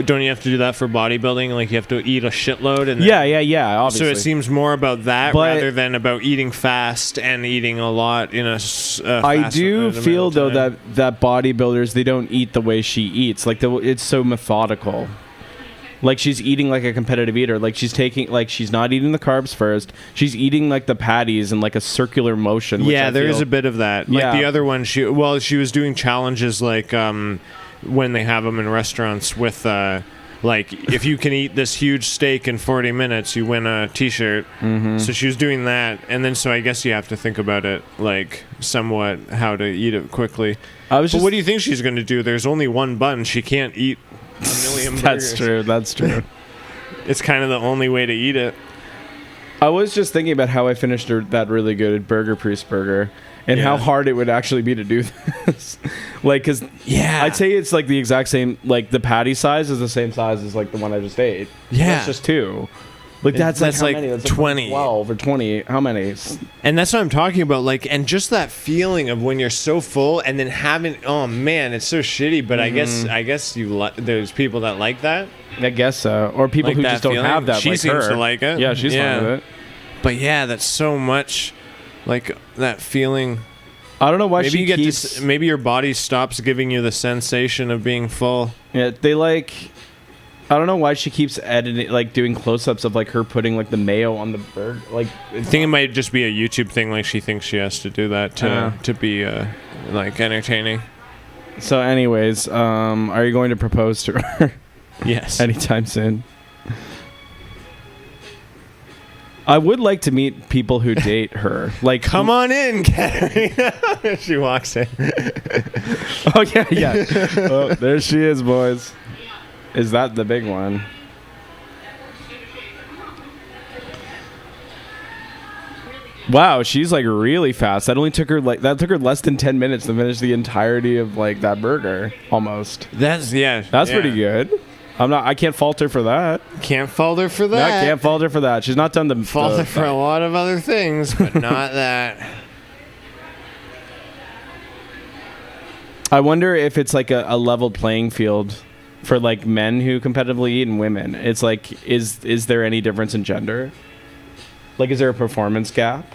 don't you have to do that for bodybuilding? Like, you have to eat a shitload, and then, yeah. Obviously. so it seems more about that But- rather than about eating fast and eating a lot in a I fast do amount of feel though time. that bodybuilders, they don't eat the way she eats. Like it's so methodical. Like she's eating like a competitive eater. Like she's not eating the carbs first. She's eating like the patties in like a circular motion. Which Yeah, I there is feel- a bit of that. Like Yeah. the other one, she was doing challenges like when they have them in restaurants with like, if you can eat this huge steak in 40 minutes, you win a T-shirt. Mm-hmm. So she was doing that, and then so I guess you have to think about it like somewhat how to eat it quickly. I was But just, what do you think she's going to do? There's only one bun. She can't eat million burgers. That's true. That's true. It's kind of the only way to eat it. I was just thinking about how I finished that really good Burger Priest burger and how hard it would actually be to do this. Like, because I'd say it's like the exact same, like the patty size is the same size as like the one I just ate. Yeah. That's just 2. Like that's how many? That's 20. 12 or 20. How many? And that's what I'm talking about. Like, and just that feeling of when you're so full and then having, oh man, it's so shitty. But I guess there's people that like that. I guess so. Or people Like who that just don't feeling. have that. She like seems her. to like it. Yeah, she's fine with it. But yeah, that's so much, like that feeling. I don't know why Maybe she you get keeps. maybe your body stops giving you the sensation of being full. Yeah, they like. I don't know why she keeps editing, like doing close-ups of like her putting like the mayo on the burger. Like, I think it might just be a YouTube thing. Like she thinks she has to do that to be like entertaining. So, anyways, are you going to propose to her? Yes. Anytime soon. I would like to meet people who date her. Like, Come on in, Katerina. She walks in. Oh yeah. Oh, there she is, boys. Is that the big one? Wow, she's like really fast. That took her less than 10 minutes to finish the entirety of like that burger, almost. That's Pretty good. I can't fault her for that. Can't fault her for No, I that. can't fault her for that. She's not done the Fault her for a lot of other things, but not that. I wonder if it's like a level playing field for like men who competitively eat and women. It's like, is there any difference in gender? Like, is there a performance gap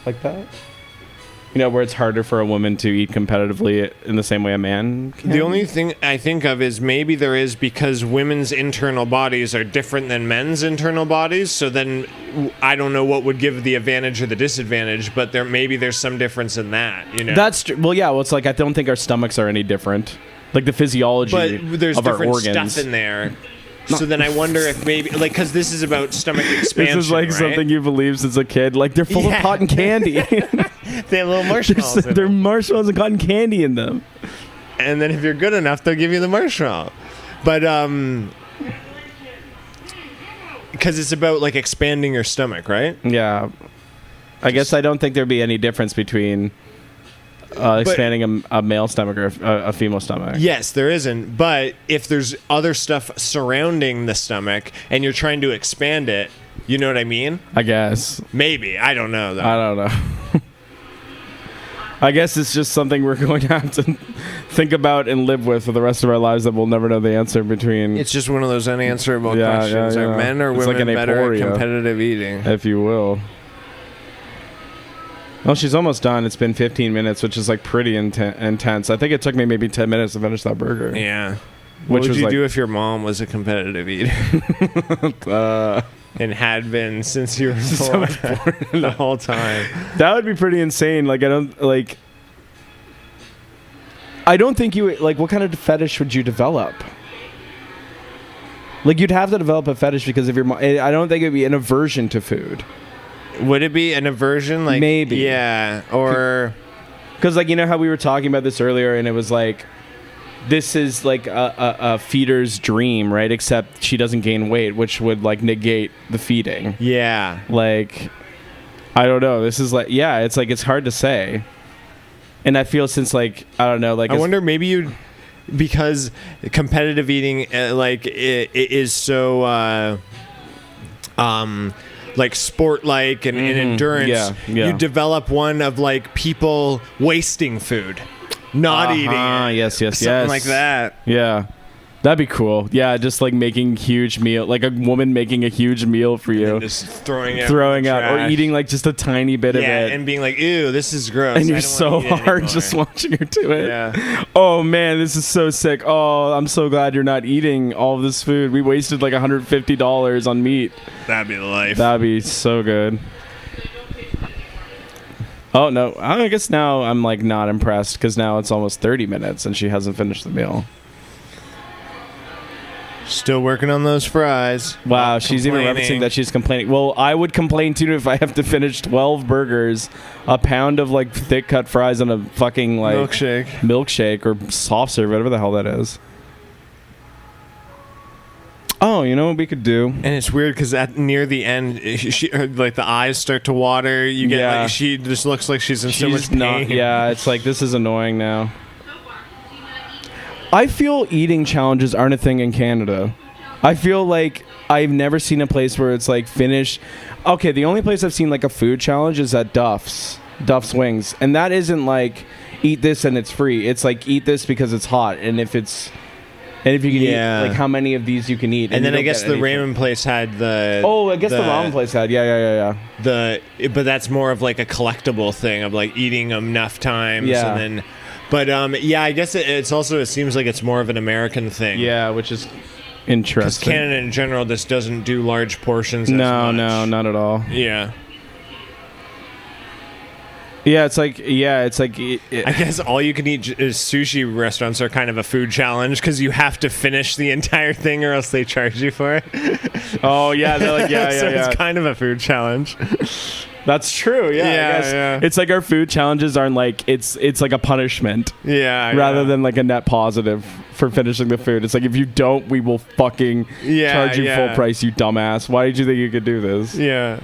like that? You know, where it's harder for a woman to eat competitively in the same way a man can? The only thing I think of is maybe there is because women's internal bodies are different than men's internal bodies. So then I don't know what would give the advantage or the disadvantage, but there's some difference in that. You know, That's true. Well, yeah. Well, it's like I don't think our stomachs are any different. Like the physiology but there's of our different organs. stuff in there. So then I wonder if maybe, like, because this is about stomach expansion. This is like right? something you believed since a kid. Like they're full of Yeah. cotton candy. They have little marshmallows. in They're them. marshmallows and cotton candy in them. And then if you're good enough, they'll give you the marshmallow. But because it's about like expanding your stomach, right? Yeah. I guess I don't think there'd be any difference between expanding a male stomach or a female stomach. Yes, there isn't. But if there's other stuff surrounding the stomach and you're trying to expand it, you know what I mean? I guess. Maybe. I don't know, though. I don't know. I guess it's just something we're going to have to think about and live with for the rest of our lives that we'll never know the answer between. It's just one of those unanswerable Yeah, questions. yeah, yeah. Are men or It's like women an better at aporia. competitive eating? if you will. Well, she's almost done. It's been 15 minutes, which is like pretty intense. I think it took me maybe 10 minutes to finish that burger. Yeah. Which What would was you like- do if your mom was a competitive eater and had been since you were born the whole time? That would be pretty insane. Like, I don't think you would, like, what kind of fetish would you develop? Like, you'd have to develop a fetish because of your mom. I don't think it would be an aversion to food. Would it be an aversion? Like Maybe. Yeah. Or Because, like, you know how we were talking about this earlier, and it was like, this is like a feeder's dream, right? Except she doesn't gain weight, which would like negate the feeding. yeah. Like, I don't know. This is like, yeah, it's like, it's hard to say. And I feel since like, I don't know, like, I wonder maybe you because competitive eating it is so like sport like and endurance. Yeah, yeah. You develop one of like people wasting food, not eating it. Yes, Something like that. Yeah. That'd be cool. Yeah, just like making huge meal, like a woman making a huge meal for you, And just throwing out or trash. eating like just a tiny bit of Yeah, it. and being like, ew, this is gross. And I you're don't so wanna eat it hard anymore. just watching her do it. Yeah. Oh man, this is so sick. Oh, I'm so glad you're not eating all of this food. We wasted like $150 on meat. That'd be the life. That'd be so good. Oh no, I guess now I'm like not impressed because now it's almost 30 minutes and she hasn't finished the meal. Still working on those fries. Wow, Not she's even complaining. referencing that she's complaining. Well, I would complain too if I have to finish 12 burgers, a pound of like thick cut fries, and a fucking like Milkshake. milkshake or soft serve, whatever the hell that is. Oh, you know what we could do? And it's weird because near the end, like the eyes start to water. You get like she just looks like she's in so much pain. Yeah, it's like this is annoying now. I feel eating challenges aren't a thing in Canada. I feel like I've never seen a place where it's like finish. Okay, the only place I've seen like a food challenge is at Duff's Wings, and that isn't like eat this and it's free. It's like eat this because it's hot, and if you can eat like how many of these you can eat. And then I guess the ramen place had the. Oh, I guess the ramen place had But that's more of like a collectible thing of like eating enough times and then. But I guess it's also, it seems like it's more of an American thing. Yeah, which is interesting. Because Canada in general just doesn't do large portions. No, not at all. Yeah. Yeah, it's like I guess all you can eat is sushi restaurants are kind of a food challenge because you have to finish the entire thing or else they charge you for it. Oh yeah, they're like so it's kind of a food challenge. That's true. Yeah. It's like our food challenges aren't like it's like a punishment. Rather than like a net positive for finishing the food. It's like if you don't, we will fucking charge you full price, you dumbass. Why did you think you could do this? Yeah.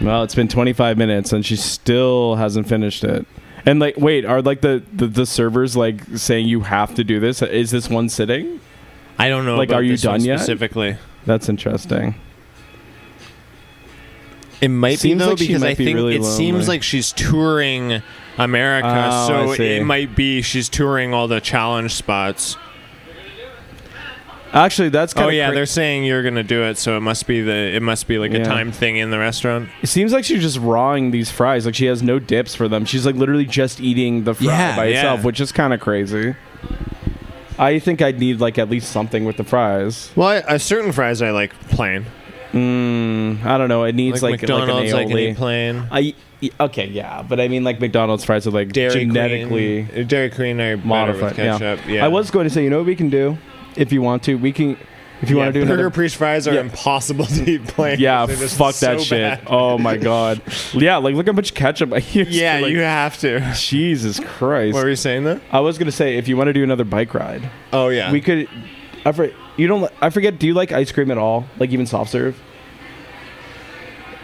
Well, it's been 25 minutes and she still hasn't finished it. And like, wait, are like the servers like saying you have to do this? Is this one sitting? I don't know. Like, are you done yet? Specifically, that's interesting. It might be though, because I think it seems like she's touring America, so it might be she's touring all the challenge spots. Actually, that's kind of they're saying you're gonna do it, so it must be like a time thing in the restaurant. It seems like she's just rawing these fries. Like she has no dips for them. She's like literally just eating the fry by itself, which is kind of crazy. I think I'd need like at least something with the fries. Well, certain fries I like plain. I don't know. It needs like McDonald's, like an aioli. Like plain. Okay, yeah, but I mean like McDonald's fries are like Dairy Queen are modified ketchup. Yeah. I was going to say, you know what we can do? If you want to, we can. If you want to do Burger Priest fries are impossible to eat plain. Yeah, fuck that shit. Oh my god. Yeah, like look how much ketchup I use. Yeah, you have to. Jesus Christ. What were you saying though? I was gonna say if you want to do another bike ride. Oh yeah. We could. I forget. Do you like ice cream at all? Like even soft serve?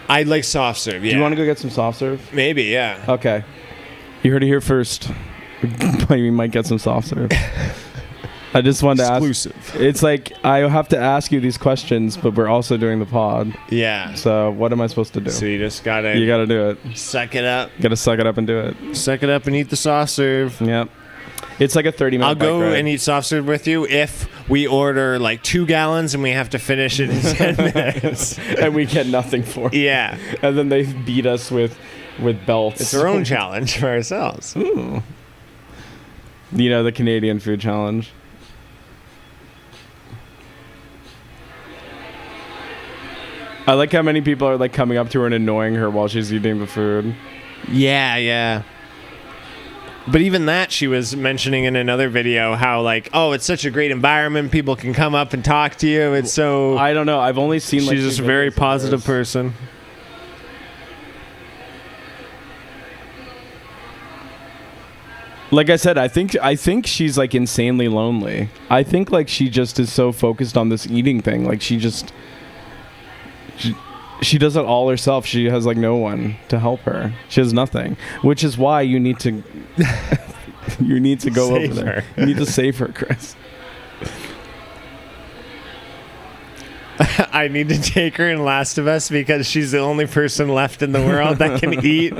I like soft serve. Yeah. Do you want to go get some soft serve? Maybe. Yeah. Okay. You heard it here first. We might get some soft serve. I just wanted to ask. It's like I have to ask you these questions, but we're also doing the pod. Yeah. So what am I supposed to do? So you just gotta. You gotta do it. Suck it up. Gotta suck it up and do it. Suck it up and eat the soft serve. Yep. It's like a 30-minute. I'll go and eat soft serve with you if we order like 2 gallons and we have to finish it in 10 minutes, and we get nothing for it. Yeah. And then they beat us with belts. It's our own challenge for ourselves. Ooh. You know, the Canadian food challenge. I like how many people are like coming up to her and annoying her while she's eating the food. Yeah. But even that, she was mentioning in another video how like, oh, it's such a great environment. People can come up and talk to you. It's so. I don't know. I've only seen. She's just a very positive person. Like I said, I think she's like insanely lonely. I think like she just is so focused on this eating thing. Like she does it all herself. She has like no one to help her. She has nothing, which is why you need to go over there. You need to save her, Chris. I need to take her in Last of Us because she's the only person left in the world that can eat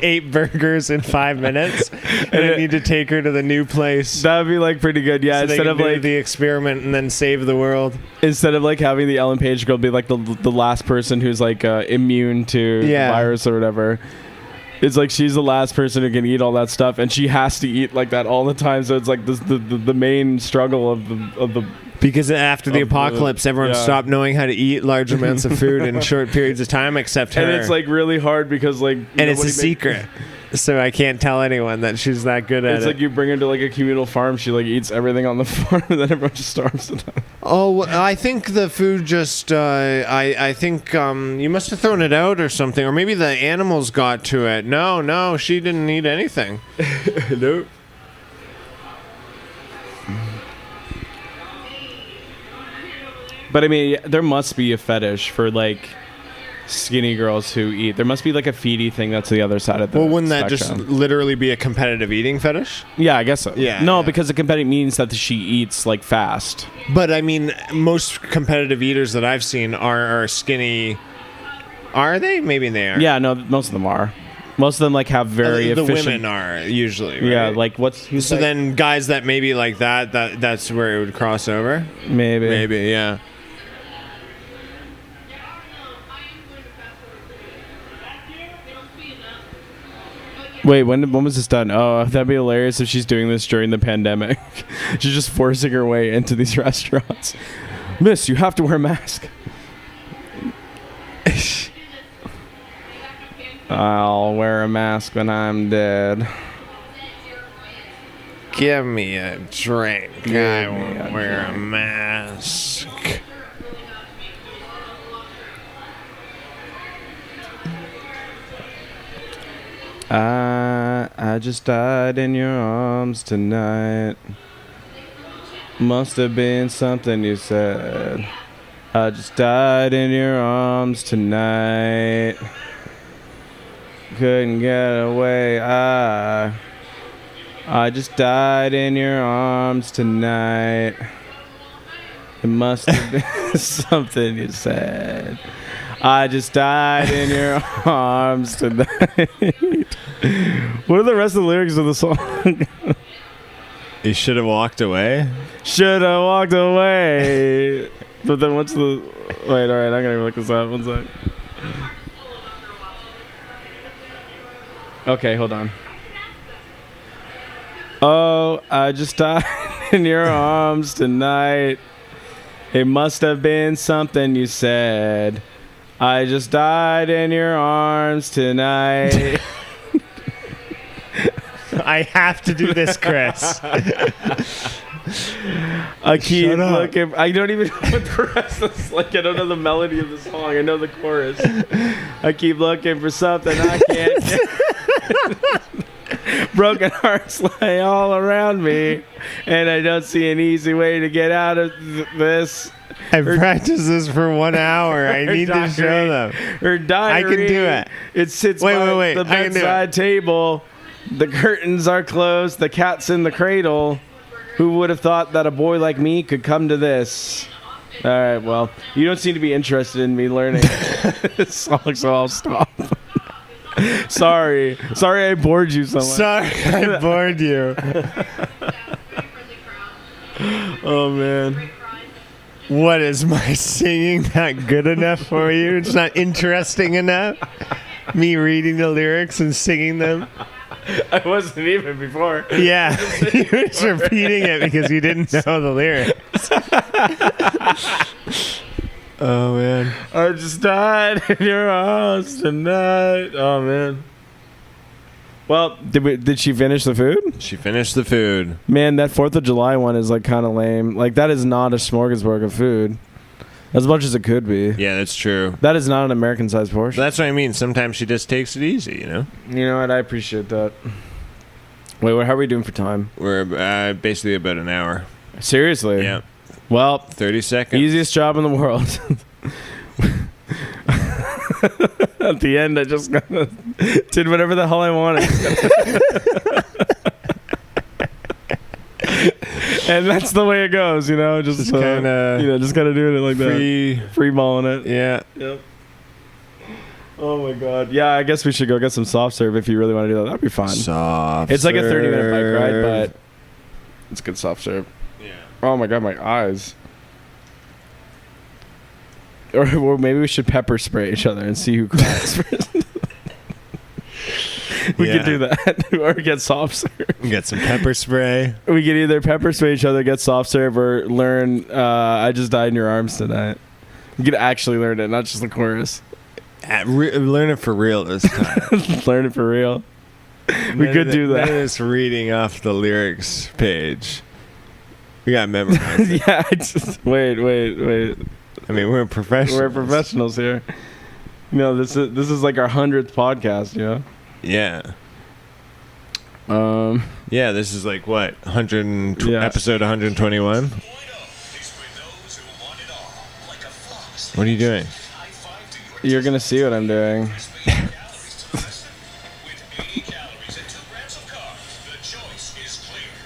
8 burgers in 5 minutes, and I need to take her to the new place. That would be like pretty good, yeah. So instead of like the experiment and then save the world. Instead of like having the Ellen Page girl be like the last person who's like immune to the virus or whatever. It's like she's the last person who can eat all that stuff, and she has to eat like that all the time. So it's like the main struggle of the. Because after the apocalypse, everyone stopped knowing how to eat large amounts of food in short periods of time, except her. And it's like really hard because like, and it's a secret, so I can't tell anyone that she's that good at it. It's like you bring her to like a communal farm, she like eats everything on the farm, and then everyone just starves to death. Oh, I think the food just, I think you must have thrown it out or something, or maybe the animals got to it. No, she didn't eat anything. Nope. But I mean, there must be a fetish for like skinny girls who eat. There must be like a feedy thing that's the other side of the Well, wouldn't that spectrum. just literally be a competitive eating fetish? Yeah, I guess so. Yeah, No, yeah. because the competitive means that she eats like fast. But I mean, most competitive eaters that I've seen are skinny. Are they? Maybe they are. Yeah, no, most of them are. Most of them like have very the efficient. women are usually. Right? Yeah, like who's So like, then guys that maybe like that's where it would cross over. maybe. Maybe, yeah. Wait, when was this done? Oh, that'd be hilarious if she's doing this during the pandemic. She's just forcing her way into these restaurants. Miss, you have to wear a mask. I'll wear a mask when I'm dead. Give me a drink. Give I me won't a wear a drink. mask. I just died in your arms tonight. Must have been something you said. I just died in your arms tonight. Couldn't get away. I just died in your arms tonight. It must have been something you said. I just died in your arms tonight. What are the rest of the lyrics of the song? You should have walked away. Should have walked away. But then what's the... Wait, alright, I'm gonna look this up. One sec. Okay, hold on. Oh, I just died in your arms tonight. It must have been something you said. I just died in your arms tonight. I have to do this, Chris. I keep Shut up. looking. I don't even know what the rest of this. Like, I don't know the melody of the song. I know the chorus. I keep looking for something I can't get. Broken hearts lie all around me, and I don't see an easy way to get out of this. I practiced this for 1 hour. I Her need to diary- show them. Her diary. I can do it. It sits Wait, by wait, the I can do it. bedside table. The curtains are closed. The cat's in the cradle. Who would have thought that a boy like me could come to this? All right, well, you don't seem to be interested in me learning this song, so I'll stop. Sorry I bored you so much. Sorry, I bored you. Oh, man. What, is my singing not good enough for you? It's not interesting enough? Me reading the lyrics and singing them? I wasn't even before. Yeah, you were just repeating it because you didn't know the lyrics. Oh, man. I just died in your arms tonight. Oh, man. Well, did she finish the food? She finished the food. Man, that 4th of July one is like kind of lame. Like, that is not a smorgasbord of food. As much as it could be. Yeah, that's true. That is not an American-sized portion. That's what I mean. Sometimes she just takes it easy, you know? You know what? I appreciate that. Wait, how are we doing for time? We're basically about an hour. Seriously? Yeah. Well, 30 seconds. easiest job in the world. At the end, I just did whatever the hell I wanted. And that's the way it goes, you know? Just kinda just kind of doing it like that. Free balling it. Yeah. Yep. Oh my god. Yeah, I guess we should go get some soft serve if you really want to do that. That'd be fun. Soft It's like a 30-minute bike ride, serve. but it's good soft serve. Yeah. Oh my god, my eyes. Or maybe we should pepper spray each other and see who cries first. We could do that. Or get soft serve. Get some pepper spray. We could either pepper spray each other, get soft serve, or learn I just died in your arms tonight. We could actually learn it, not just the chorus. Learn it for real this time. Learn it for real. We could do that. None of this reading off the lyrics page. We got to memorize it. Yeah, wait. I mean, we're professionals. We're professionals here. You know, this is like our 100th podcast, you know? Yeah. Yeah, this is like what Yeah. episode 121. What are you doing? You're gonna see what I'm doing.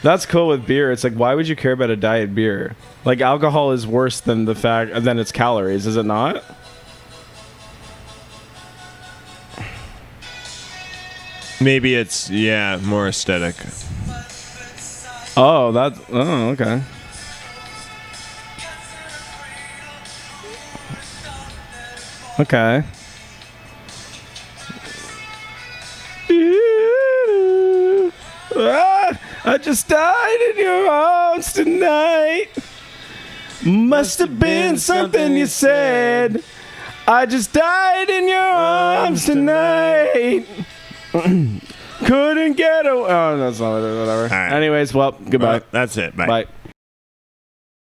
That's cool with beer. It's like, why would you care about a diet beer? Like, alcohol is worse than its calories, is it not? Maybe it's more aesthetic. Oh, okay. Okay. I just died in your arms tonight. Must have been something you said. I just died in your arms tonight. Couldn't get away. Oh, that's not it. Whatever. All right. Anyways, well, goodbye. That's it. Bye. Bye.